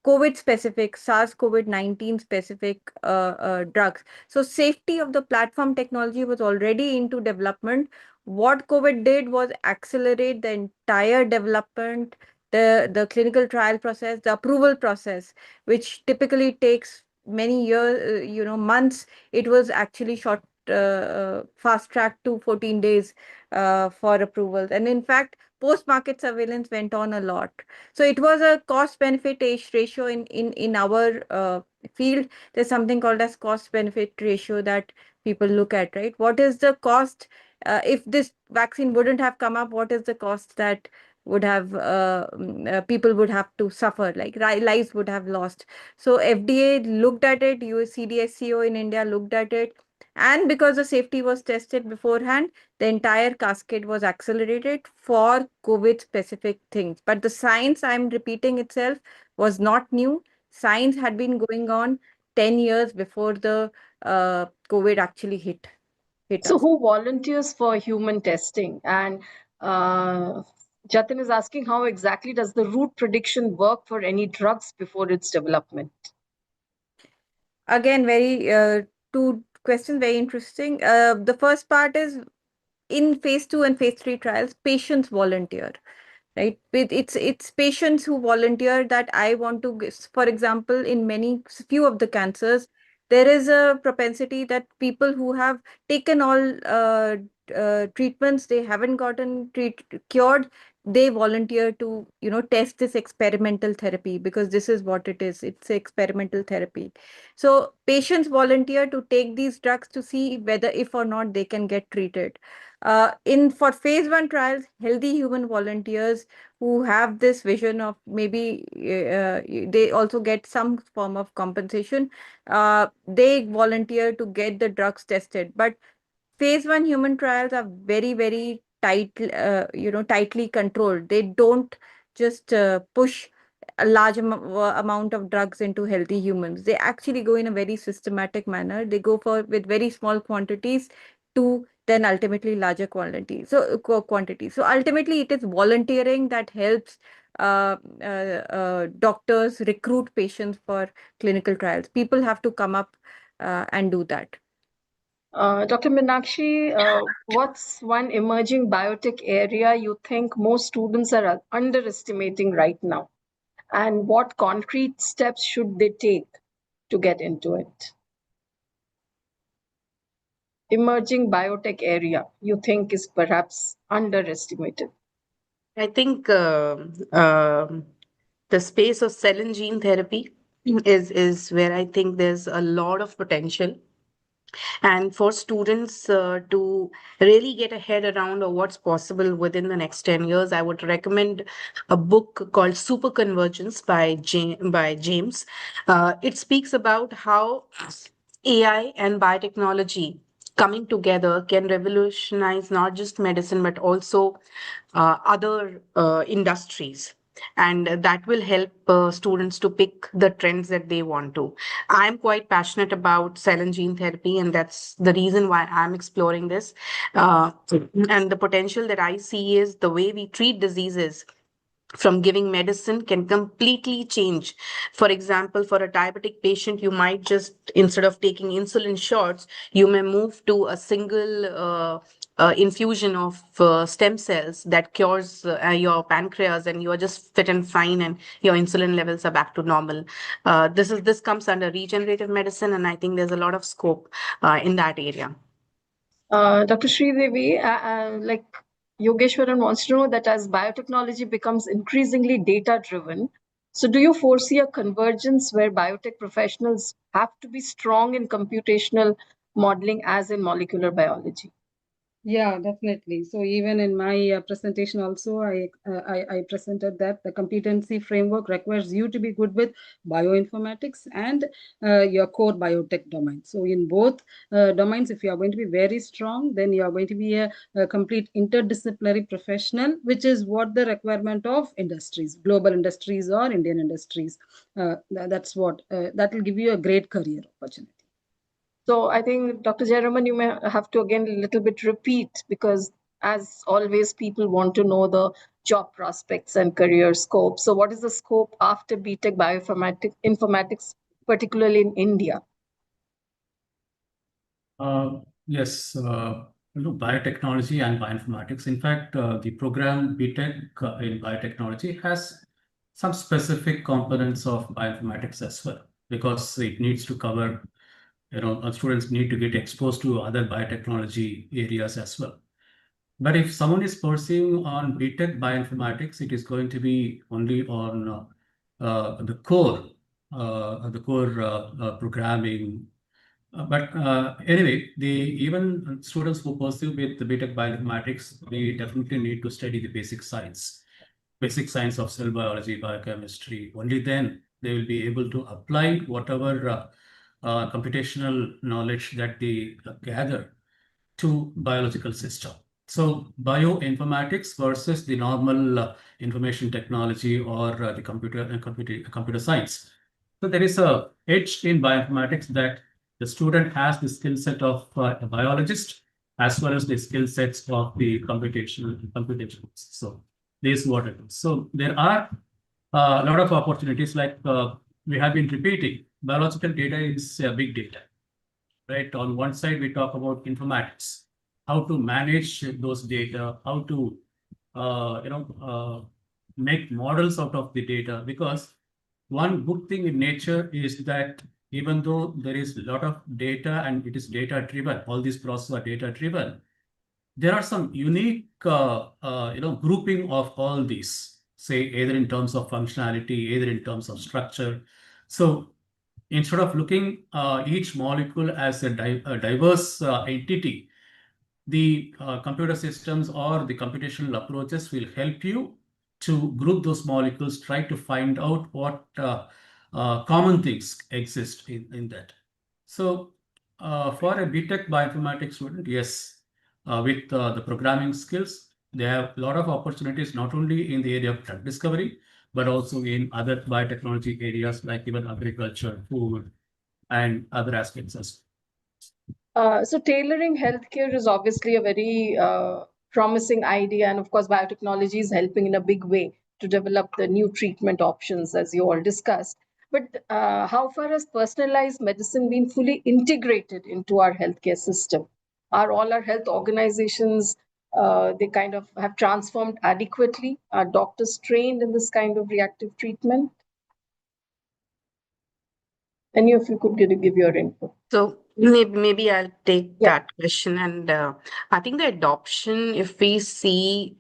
[SPEAKER 3] COVID specific, SARS-CoV-19 specific drugs. So safety of the platform technology was already into development. What COVID did was accelerate the entire development, the clinical trial process, the approval process, which typically takes many years, months. It was actually short, fast tracked to 14 days for approvals. And in fact, post-market surveillance went on a lot. So it was a cost benefit ratio in our field. There's something called as cost benefit ratio that people look at, right? What is the cost if this vaccine wouldn't have come up? What is the cost that would have people would have to suffer, like lives would have lost? So FDA looked at it, US CDSCO in India looked at it, and because the safety was tested beforehand, the entire cascade was accelerated for COVID specific things. But the science, I'm repeating itself, was not new. Science had been going on 10 years before the COVID actually hit
[SPEAKER 1] So
[SPEAKER 3] us.
[SPEAKER 1] who volunteers for human testing? And Jatin is asking, how exactly does the route prediction work for any drugs before its development?
[SPEAKER 3] Again, two questions, very interesting. The first part is, in phase 2 and phase 3 trials, patients volunteer. right? It's patients who volunteer that I want to for example, in few of the cancers, there is a propensity that people who have taken all treatments, they haven't gotten cured, they volunteer to test this experimental therapy, because this is what it is, it's experimental therapy. So patients volunteer to take these drugs to see whether, if or not, they can get treated. In for phase 1 trials, healthy human volunteers who have this vision of maybe they also get some form of compensation. They volunteer to get the drugs tested. But phase 1 human trials are very, very tightly controlled. They don't just push a large amount of drugs into healthy humans. They actually go in a very systematic manner. They go for with very small quantities to then ultimately larger quantity. So quantity. So ultimately, it is volunteering that helps doctors recruit patients for clinical trials. People have to come up and do that.
[SPEAKER 1] Dr. Meenakshi, what's one emerging biotech area you think most students are underestimating right now? And what concrete steps should they take to get into it? Emerging biotech area you think is perhaps underestimated?
[SPEAKER 5] I think the space of cell and gene therapy is where I think there's a lot of potential. And for students to really get a head around of what's possible within the next 10 years, I would recommend a book called Super Convergence by James. It speaks about how AI and biotechnology coming together can revolutionize not just medicine, but also other industries. And that will help students to pick the trends that they want to. I'm quite passionate about cell and gene therapy, and that's the reason why I'm exploring this. And the potential that I see is the way we treat diseases from giving medicine can completely change. For example, for a diabetic patient, you might just, instead of taking insulin shots, you may move to a single infusion of stem cells that cures your pancreas, and you are just fit and fine, and your insulin levels are back to normal. This comes under regenerative medicine, and I think there's a lot of scope in that area.
[SPEAKER 1] Dr. Sridevi, like Yogeshwaran wants to know that as biotechnology becomes increasingly data driven, so do you foresee a convergence where biotech professionals have to be strong in computational modeling as in molecular biology?
[SPEAKER 4] Yeah, definitely. So even in my presentation also, I presented that the competency framework requires you to be good with bioinformatics and your core biotech domain. So in both domains, if you are going to be very strong, then you are going to be a complete interdisciplinary professional, which is what the requirement of industries, global industries or Indian industries. That's what that will give you a great career opportunity.
[SPEAKER 1] So I think, Dr. Jayaraman, you may have to again a little bit repeat, because as always, people want to know the job prospects and career scope. So what is the scope after BTech bioinformatics, particularly in India?
[SPEAKER 2] Yes, biotechnology and bioinformatics. In fact, the program BTech in biotechnology has some specific components of bioinformatics as well, because it needs to cover, students need to get exposed to other biotechnology areas as well. But if someone is pursuing on BTech bioinformatics, it is going to be only on the core programming. But anyway, even students who pursue with the BTech bioinformatics, they definitely need to study the basic science of cell biology, biochemistry. Only then they will be able to apply whatever computational knowledge that they gather to biological system. So bioinformatics versus the normal information technology or the computer science. So there is a edge in bioinformatics that the student has the skill set of a biologist as well as the skill sets of the computational. So this is what it is. So there are a lot of opportunities, like we have been repeating. Biological data is big data, right? On one side, we talk about informatics, how to manage those data, how to make models out of the data, because one good thing in nature is that even though there is a lot of data and it is data driven, all these processes are data driven, there are some unique grouping of all these, say either in terms of functionality, either in terms of structure. So instead of looking each molecule as a diverse entity, the computer systems or the computational approaches will help you to group those molecules, try to find out what common things exist in that. So for a BTech bioinformatics student, yes, with the programming skills, they have a lot of opportunities, not only in the area of drug discovery, but also in other biotechnology areas like even agriculture, food, and other aspects as well.
[SPEAKER 1] So tailoring healthcare is obviously a very promising idea, and of course, biotechnology is helping in a big way to develop the new treatment options, as you all discussed. But how far has personalized medicine been fully integrated into our healthcare system? Are all our health organizations they kind of have transformed adequately? Are doctors trained in this kind of reactive treatment? Any of you could give your input.
[SPEAKER 5] So maybe I'll take
[SPEAKER 1] Yeah.
[SPEAKER 5] that question. And I think the adoption, if we see,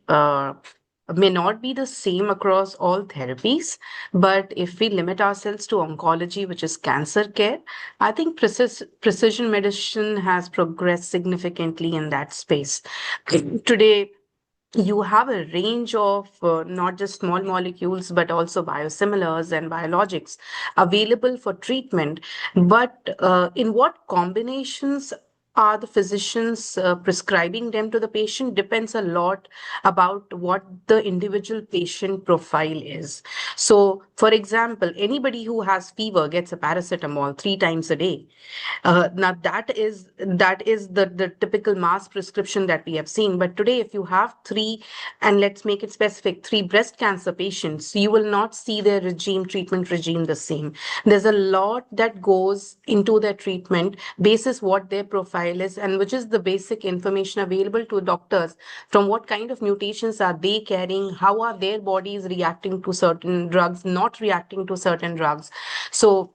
[SPEAKER 5] may not be the same across all therapies, but if we limit ourselves to oncology, which is cancer care, I think precision medicine has progressed significantly in that space. Today, you have a range of not just small molecules, but also biosimilars and biologics available for treatment. But in what combinations are the physicians prescribing them to the patient depends a lot about what the individual patient profile is. So, for example, anybody who has fever gets a paracetamol 3 times a day. Now that is the typical mass prescription that we have seen. But today, if you have three, and let's make it specific, three breast cancer patients, you will not see their treatment regime the same. There's a lot that goes into their treatment basis what their profile is, and which is the basic information available to doctors from what kind of mutations are they carrying, how are their bodies reacting to certain drugs, not reacting to certain drugs. So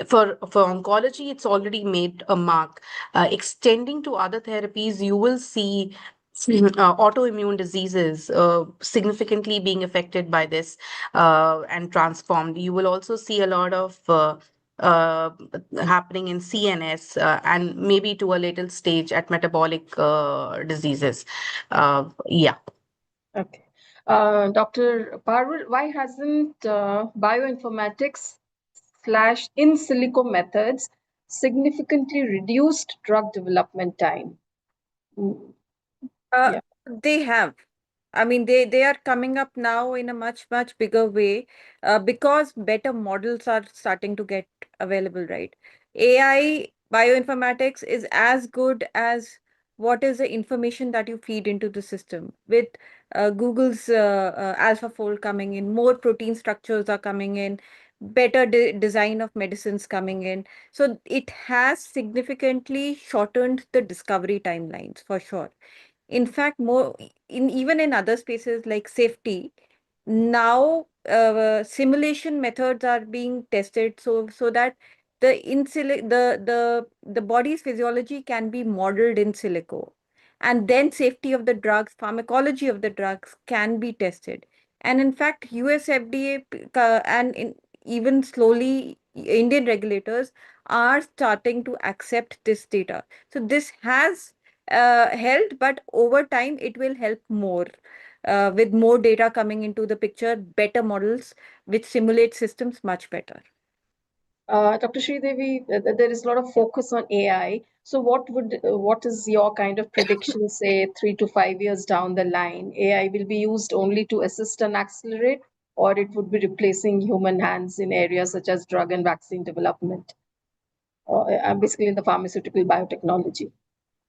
[SPEAKER 5] for oncology, it's already made a mark. Extending to other therapies, you will see autoimmune diseases significantly being affected by this and transformed. You will also see a lot of uh, happening in CNS and maybe to a little stage at metabolic diseases. Yeah.
[SPEAKER 1] Okay. Dr. Parul, why hasn't bioinformatics slash in silico methods significantly reduced drug development time? Mm,
[SPEAKER 3] Uh,
[SPEAKER 1] Yeah.
[SPEAKER 3] they have. I mean, they are coming up now in a much bigger way because better models are starting to get available, right? AI bioinformatics is as good as what is the information that you feed into the system. With Google's AlphaFold coming in, more protein structures are coming in, better design of medicines coming in. So it has significantly shortened the discovery timelines for sure. In fact, more in even in other spaces like safety, now simulation methods are being tested so that the body's physiology can be modeled in silico, and then safety of the drugs, pharmacology of the drugs can be tested. And in fact, US FDA even slowly Indian regulators are starting to accept this data. So this has helped, but over time it will help more with more data coming into the picture, better models which simulate systems much better.
[SPEAKER 1] Dr. Sridevi, there is a lot of focus on AI. So what is your kind of prediction, say 3 to 5 years down the line? AI will be used only to assist and accelerate, or it would be replacing human hands in areas such as drug and vaccine development, or basically in the pharmaceutical biotechnology?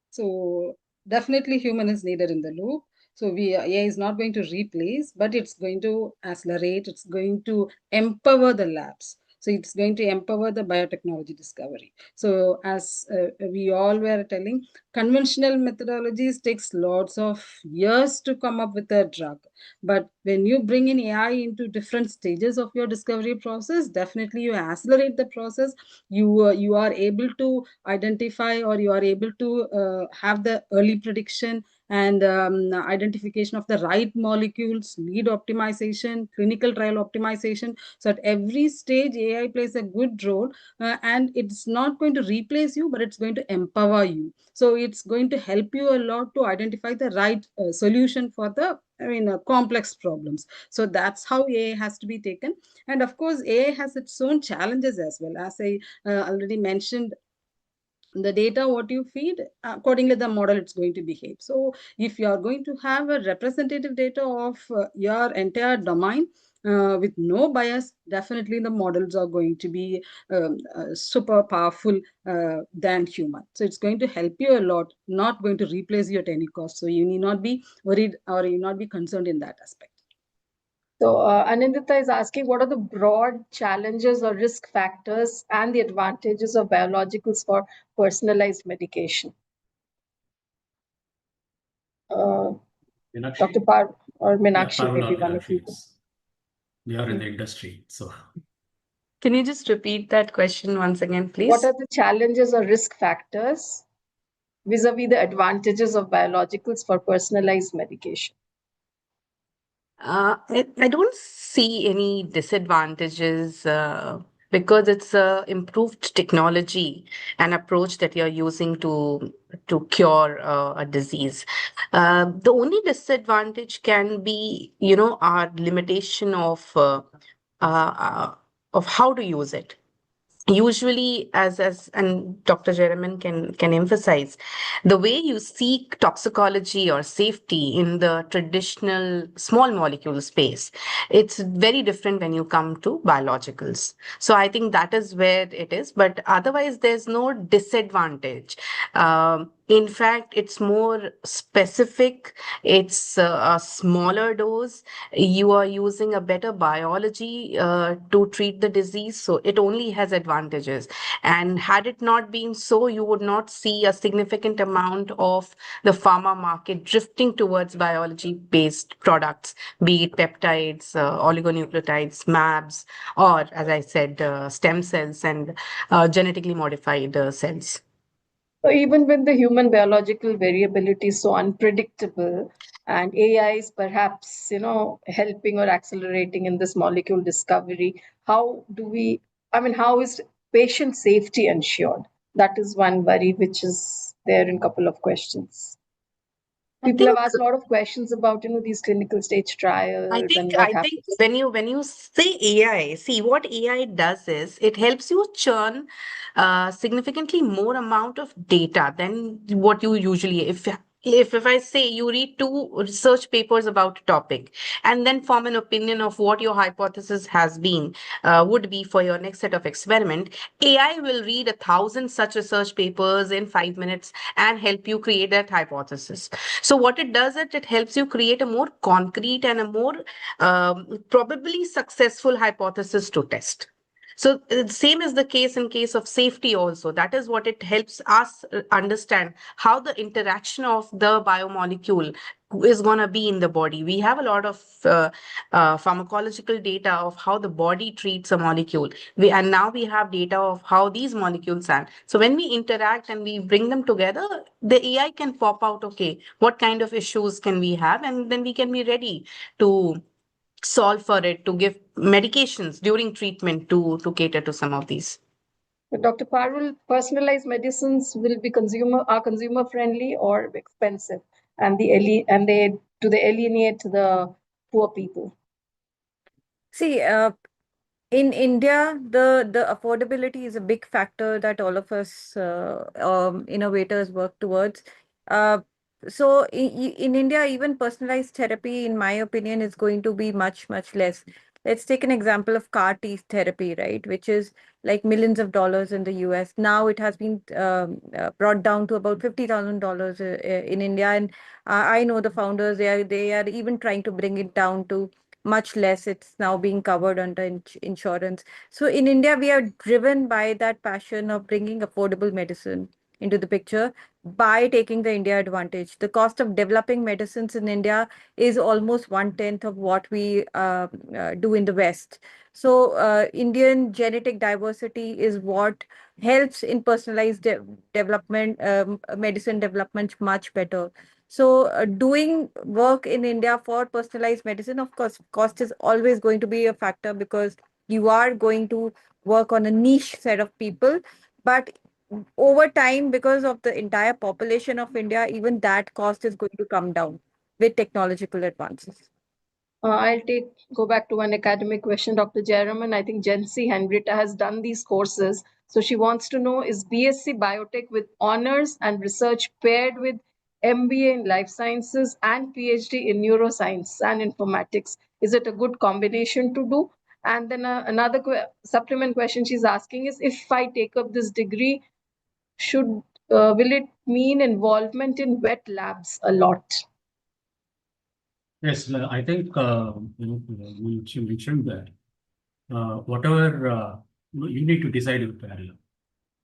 [SPEAKER 4] So definitely human is needed in the loop. So AI is not going to replace, but it's going to accelerate. It's going to empower the labs. So it's going to empower the biotechnology discovery. So as we all were telling, conventional methodologies takes lots of years to come up with a drug. But when you bring in AI into different stages of your discovery process, definitely you accelerate the process. You are able to identify, or you are able to have the early prediction and identification of the right molecules, lead optimization, clinical trial optimization. So at every stage, AI plays a good role, and it's not going to replace you, but it's going to empower you. So it's going to help you a lot to identify the right solution for the complex problems. So that's how AI has to be taken. And of course, AI has its own challenges as well. As I already mentioned, the data what you feed, accordingly the model it's going to behave. So if you are going to have a representative data of your entire domain with no bias, definitely the models are going to be super powerful than human. So it's going to help you a lot, not going to replace you at any cost. So you need not be worried, or you not be concerned in that aspect.
[SPEAKER 1] So Anindita is asking, what are the broad challenges or risk factors and the advantages of biologicals for personalized medication?
[SPEAKER 2] Meenakshi?
[SPEAKER 1] Dr. Par or
[SPEAKER 2] Yeah,
[SPEAKER 1] Meenakshi,
[SPEAKER 2] Parul or
[SPEAKER 1] maybe one of
[SPEAKER 2] Meenakshi,
[SPEAKER 1] you.
[SPEAKER 2] yes. They are in the industry, so.
[SPEAKER 5] Can you just repeat that question once again,
[SPEAKER 1] What
[SPEAKER 5] please?
[SPEAKER 1] are the challenges or risk factors vis-a-vis the advantages of biologicals for personalized medication?
[SPEAKER 5] I don't see any disadvantages because it's a improved technology and approach that you're using to cure a disease. The only disadvantage can be, our limitation uh, of how to use it. Usually, as and Dr. Jeraman can emphasize, the way you seek toxicology or safety in the traditional small molecule space, it's very different when you come to biologicals. So I think that is where it is, but otherwise there's no disadvantage. In fact, it's more specific. It's a smaller dose. You are using a better biology to treat the disease, so it only has advantages. And had it not been so, you would not see a significant amount of the pharma market drifting towards biology based products, be it peptides, oligonucleotides, MABs, or as I said, stem cells and genetically modified cells.
[SPEAKER 1] So even when the human biological variability is so unpredictable, and AI is perhaps, helping or accelerating in this molecule discovery, how do we, how is patient safety ensured? That is one worry which is there in a couple of questions.
[SPEAKER 5] I
[SPEAKER 1] People have
[SPEAKER 5] think
[SPEAKER 1] asked a lot of questions about, these clinical stage trials and what
[SPEAKER 5] I think
[SPEAKER 1] happens.
[SPEAKER 5] when you say AI, see what AI does is it helps you churn significantly more amount of data than what you usually if I say you read two research papers about a topic and then form an opinion of what your hypothesis has been would be for your next set of experiment, AI will read 1,000 such research papers in 5 minutes and help you create that hypothesis. So what it does is it helps you create a more concrete and a more probably successful hypothesis to test. So same is the case in case of safety also. That is what it helps us understand how the interaction of the biomolecule is going to be in the body. We have a lot of pharmacological data of how the body treats a molecule. And now we have data of how these molecules are. So when we interact and we bring them together, the AI can pop out, okay, what kind of issues can we have? And then we can be ready to solve for it, to give medications during treatment to cater to some of these.
[SPEAKER 1] But Dr. Parul, personalized medicines will be consumer friendly or expensive, and they alienate the poor people.
[SPEAKER 3] See, in India, the affordability is a big factor that all of us innovators work towards. Uh, so in India, even personalized therapy, in my opinion, is going to be much less. Let's take an example of CAR T therapy, right, which is like millions of dollars in the US. Now it has been brought down to about $50,000 in India, and I know the founders. They are even trying to bring it down to much less. It's now being covered under insurance. So in India, we are driven by that passion of bringing affordable medicine into the picture by taking the India advantage. The cost of developing medicines in India is almost 1/10 of what we do in the West. So Indian genetic diversity is what helps in personalized development, medicine development much better. So doing work in India for personalized medicine, of course, cost is always going to be a factor because you are going to work on a niche set of people. But over time, because of the entire population of India, even that cost is going to come down with technological advances.
[SPEAKER 1] I'll go back to one academic question, Dr. Jaraman. I think Jency Henrietta has done these courses. So she wants to know, is BSc Biotech with honors and research paired with MBA in life sciences and PhD in neuroscience and informatics? Is it a good combination to do? And then another supplement question she's asking is, if I take up this degree, will it mean involvement in wet labs a lot?
[SPEAKER 2] Yes, I think you mentioned that whatever you need to decide your career,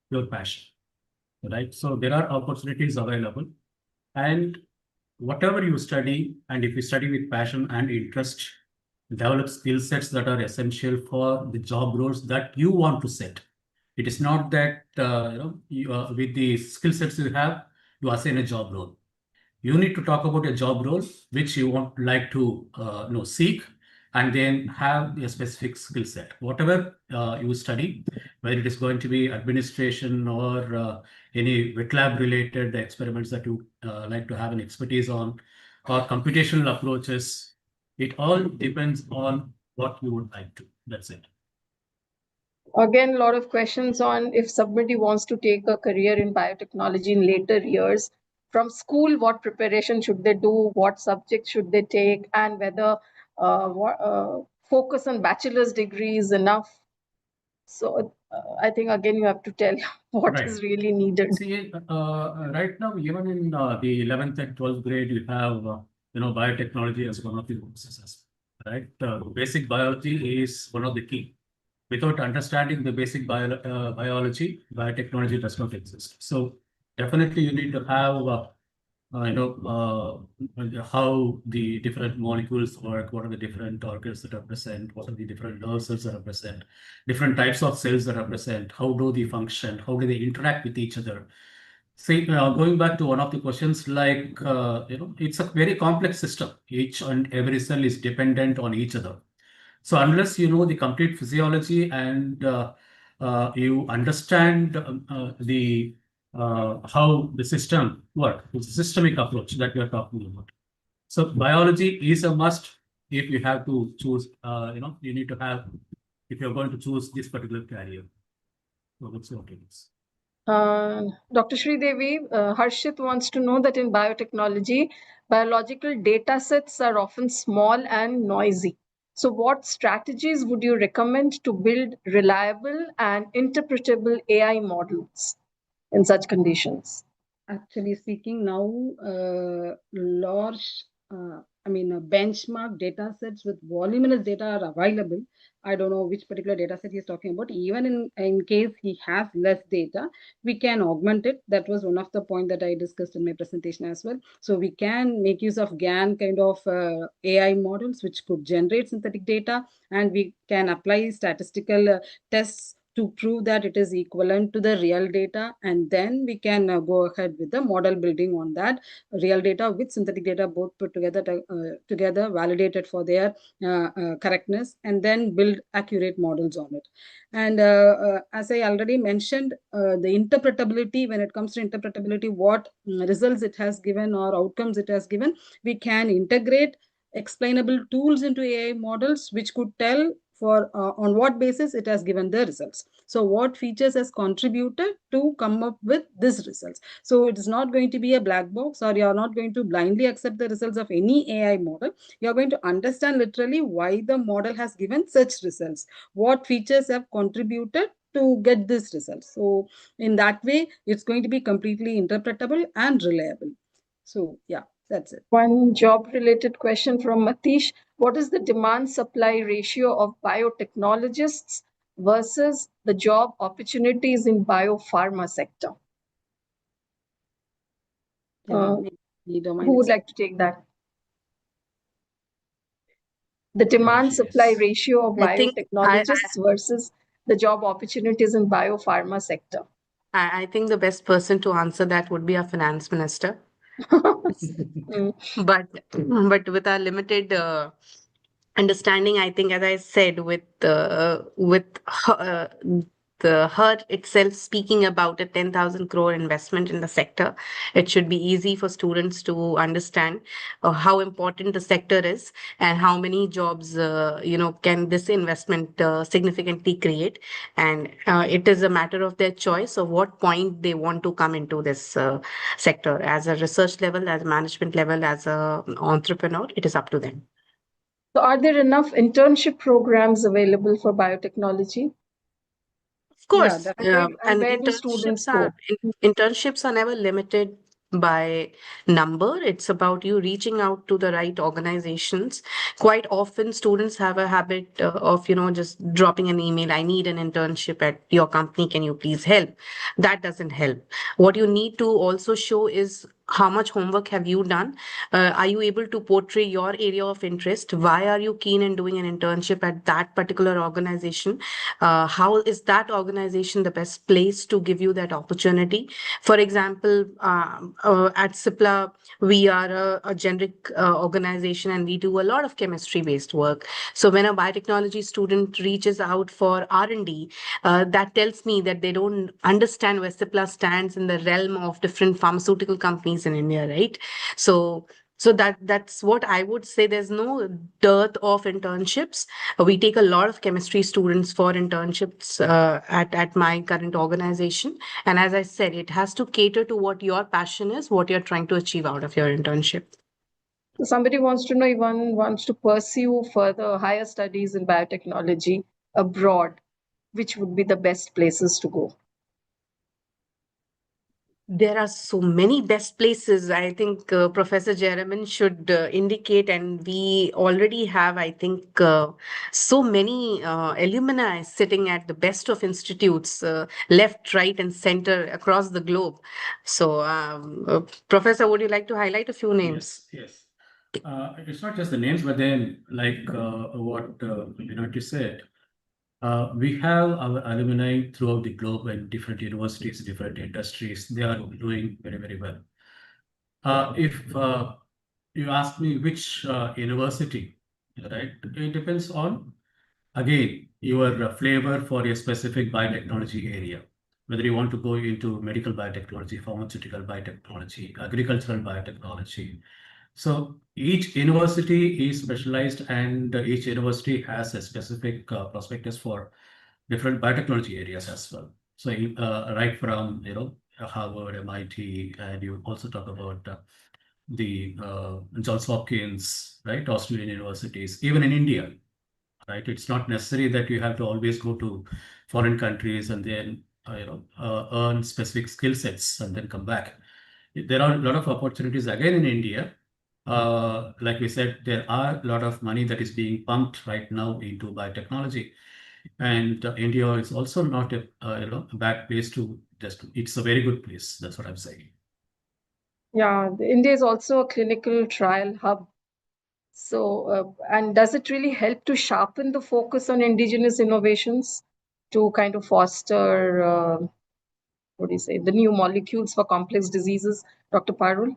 [SPEAKER 2] your passion, right? So there are opportunities available, and whatever you study, and if you study with passion and interest, develop skill sets that are essential for the job roles that you want to set. It is not that with the skill sets you have, you assign a job role. You need to talk about a job role which you want like to seek, and then have a specific skill set. Whatever you study, whether it is going to be administration or any wet lab related experiments that you like to have an expertise on, or computational approaches, it all depends on what you would like to. That's it.
[SPEAKER 1] Again, a lot of questions on if somebody wants to take a career in biotechnology in later years. From school, what preparation should they do? What subjects should they take? And whether focus on bachelor's degree is enough. So I think, again, you have to tell what is really needed.
[SPEAKER 2] See, right now, even in the 11th and 12th grade, you have, biotechnology as one of the courses, right? Basic biology is one of the key. Without understanding the basic biology, biotechnology does not exist. So definitely you need to have, how the different molecules work, what are the different organs that are present, what are the different nerve cells that are present, different types of cells that are present, how do they function, how do they interact with each other. See, going back to one of the questions, like, it's a very complex system. Each and every cell is dependent on each other. So unless you know the complete physiology and you understand the how the system works, it's a systemic approach that we are talking about. So biology is a must if you have to choose. You need to have, if you're going to choose this particular career. So that's what it is.
[SPEAKER 1] Dr. Devi, Harshit wants to know that in biotechnology, biological data sets are often small and noisy. So what strategies would you recommend to build reliable and interpretable AI models in such conditions?
[SPEAKER 4] Actually speaking, now large, benchmark data sets with voluminous data are available. I don't know which particular data set he's talking about. Even in case he has less data, we can augment it. That was one of the points that I discussed in my presentation as well. So we can make use of GAN kind of AI models, which could generate synthetic data, and we can apply statistical tests to prove that it is equivalent to the real data, and then we can go ahead with the model building on that real data with synthetic data, both put together, validated for their correctness, and then build accurate models on it. And as I already mentioned, the interpretability, when it comes to interpretability, what results it has given or outcomes it has given, we can integrate explainable tools into AI models, which could tell for on what basis it has given the results. So what features has contributed to come up with these results. So it is not going to be a black box, or you are not going to blindly accept the results of any AI model. You are going to understand literally why the model has given such results, what features have contributed to get this result. So in that way, it's going to be completely interpretable and reliable. So yeah, That's it.
[SPEAKER 1] One job-related question from Matish. What is the demand-supply ratio of biotechnologists versus the job opportunities in biopharma sector? Who would like to take that? The demand-supply
[SPEAKER 2] Yes.
[SPEAKER 1] ratio of
[SPEAKER 5] I think
[SPEAKER 1] biotechnologists versus the job opportunities in biopharma sector.
[SPEAKER 5] I think the best person to answer that would be our finance minister.
[SPEAKER 1] Mm.
[SPEAKER 5] But with our limited understanding, I think, as I said, with her itself speaking about a 10,000 crore investment in the sector, it should be easy for students to understand how important the sector is and how many jobs can this investment significantly create. And it is a matter of their choice of what point they want to come into this sector, as a research level, as a management level, as a entrepreneur. It is up to them.
[SPEAKER 1] So are there enough internship programs available for biotechnology?
[SPEAKER 5] Of course,
[SPEAKER 1] And where do students go?
[SPEAKER 5] internships are never limited by number. It's about you reaching out to the right organizations. Quite often, students have a habit of just dropping an email. I need an internship at your company. Can you please help? That doesn't help. What you need to also show is how much homework have you done? Are you able to portray your area of interest? Why are you keen in doing an internship at that particular organization? How is that organization the best place to give you that opportunity? For example, at CIPLA, we are a generic organization and we do a lot of chemistry based work. So when a biotechnology student reaches out for R&D, that tells me that they don't understand where CIPLA stands in the realm of different pharmaceutical companies in India, right? So that's what I would say. There's no dearth of internships. We take a lot of chemistry students for internships at my current organization. And as I said, it has to cater to what your passion is, what you're trying to achieve out of your internship.
[SPEAKER 1] So somebody wants to know if one wants to pursue further higher studies in biotechnology abroad, which would be the best places to go?
[SPEAKER 5] There are so many best places. I think Professor Jeraman should indicate, and we already have, I think, so many alumni sitting at the best of institutes, left, right, and center across the globe. So, Professor, would you like to highlight a few names?
[SPEAKER 2] Yes. It's not just the names, but then like what you said. We have our alumni throughout the globe and different universities, different industries. They are doing very, very well. If you ask me which university, right, it depends on, again, your flavor for a specific biotechnology area. Whether you want to go into medical biotechnology, pharmaceutical biotechnology, agricultural biotechnology. So each university is specialized and each university has a specific prospectus for different biotechnology areas as well. So right from Harvard, MIT, and you also talk about the Johns Hopkins, right, Australian universities, even in India, right? It's not necessary that you have to always go to foreign countries and then earn specific skill sets and then come back. There are a lot of opportunities again in India. Like we said, there are a lot of money that is being pumped right now into biotechnology, and India is also not a bad place to just. It's a very good place. That's what I'm saying.
[SPEAKER 1] Yeah, India is also a clinical trial hub. So, and does it really help to sharpen the focus on indigenous innovations to kind of foster, what do you say, the new molecules for complex diseases, Dr. Parul?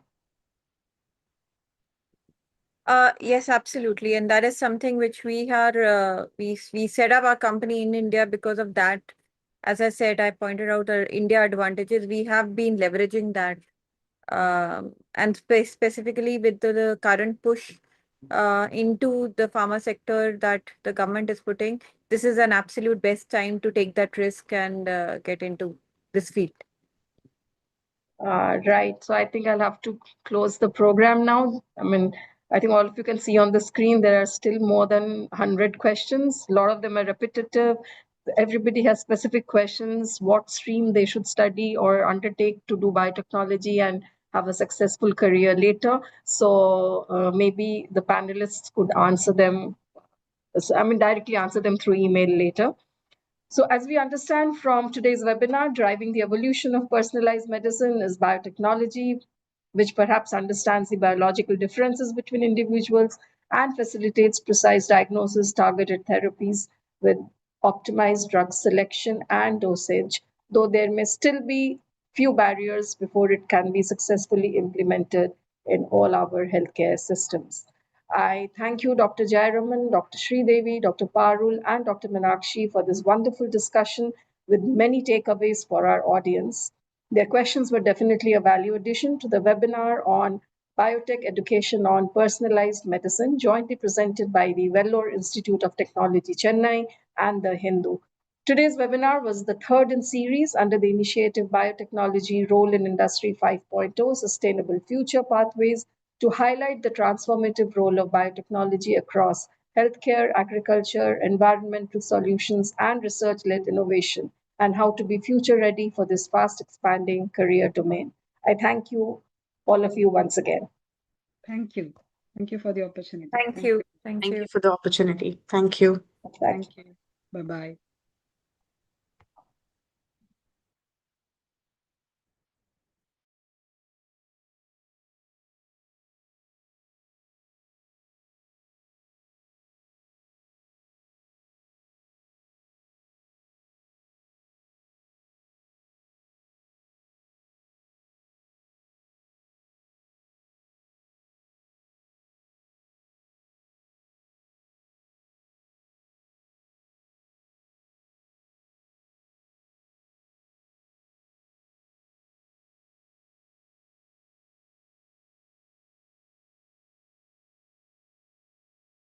[SPEAKER 3] Yes, absolutely. And that is something which we set up our company in India because of that. As I said, I pointed out our India advantages. We have been leveraging that. And specifically with the current push into the pharma sector that the government is putting, this is an absolute best time to take that risk and get into this field.
[SPEAKER 1] Right. So I think I'll have to close the program now. I mean, I think all of you can see on the screen, there are still more than 100 questions. A lot of them are repetitive. Everybody has specific questions, what stream they should study or undertake to do biotechnology, and have a successful career later. So maybe the panelists could answer them, directly answer them through email later. So as we understand from today's webinar, driving the evolution of personalized medicine is biotechnology, which perhaps understands the biological differences between individuals and facilitates precise diagnosis, targeted therapies with optimized drug selection and dosage, though there may still be few barriers before it can be successfully implemented in all our healthcare systems. I thank you, Dr. Jairaman, Dr. Sridevi, Dr. Parul, and Dr. Meenakshi for this wonderful discussion with many takeaways for our audience. Their questions were definitely a value addition to the webinar on Biotech Education on Personalized Medicine, jointly presented by the Vellore Institute of Technology, Chennai, and the Hindu. Today's webinar was the third in series under the initiative Biotechnology Role in Industry 5.0 Sustainable Future Pathways, to highlight the transformative role of biotechnology across healthcare, agriculture, environmental solutions, and research-led innovation, and how to be future ready for this fast expanding career domain. I thank you, all of you, once again.
[SPEAKER 4] Thank you. Thank you for the opportunity.
[SPEAKER 3] Thank you. Thank
[SPEAKER 5] Thank
[SPEAKER 3] you.
[SPEAKER 5] you for the opportunity. Thank you.
[SPEAKER 4] Thank you. Bye-bye.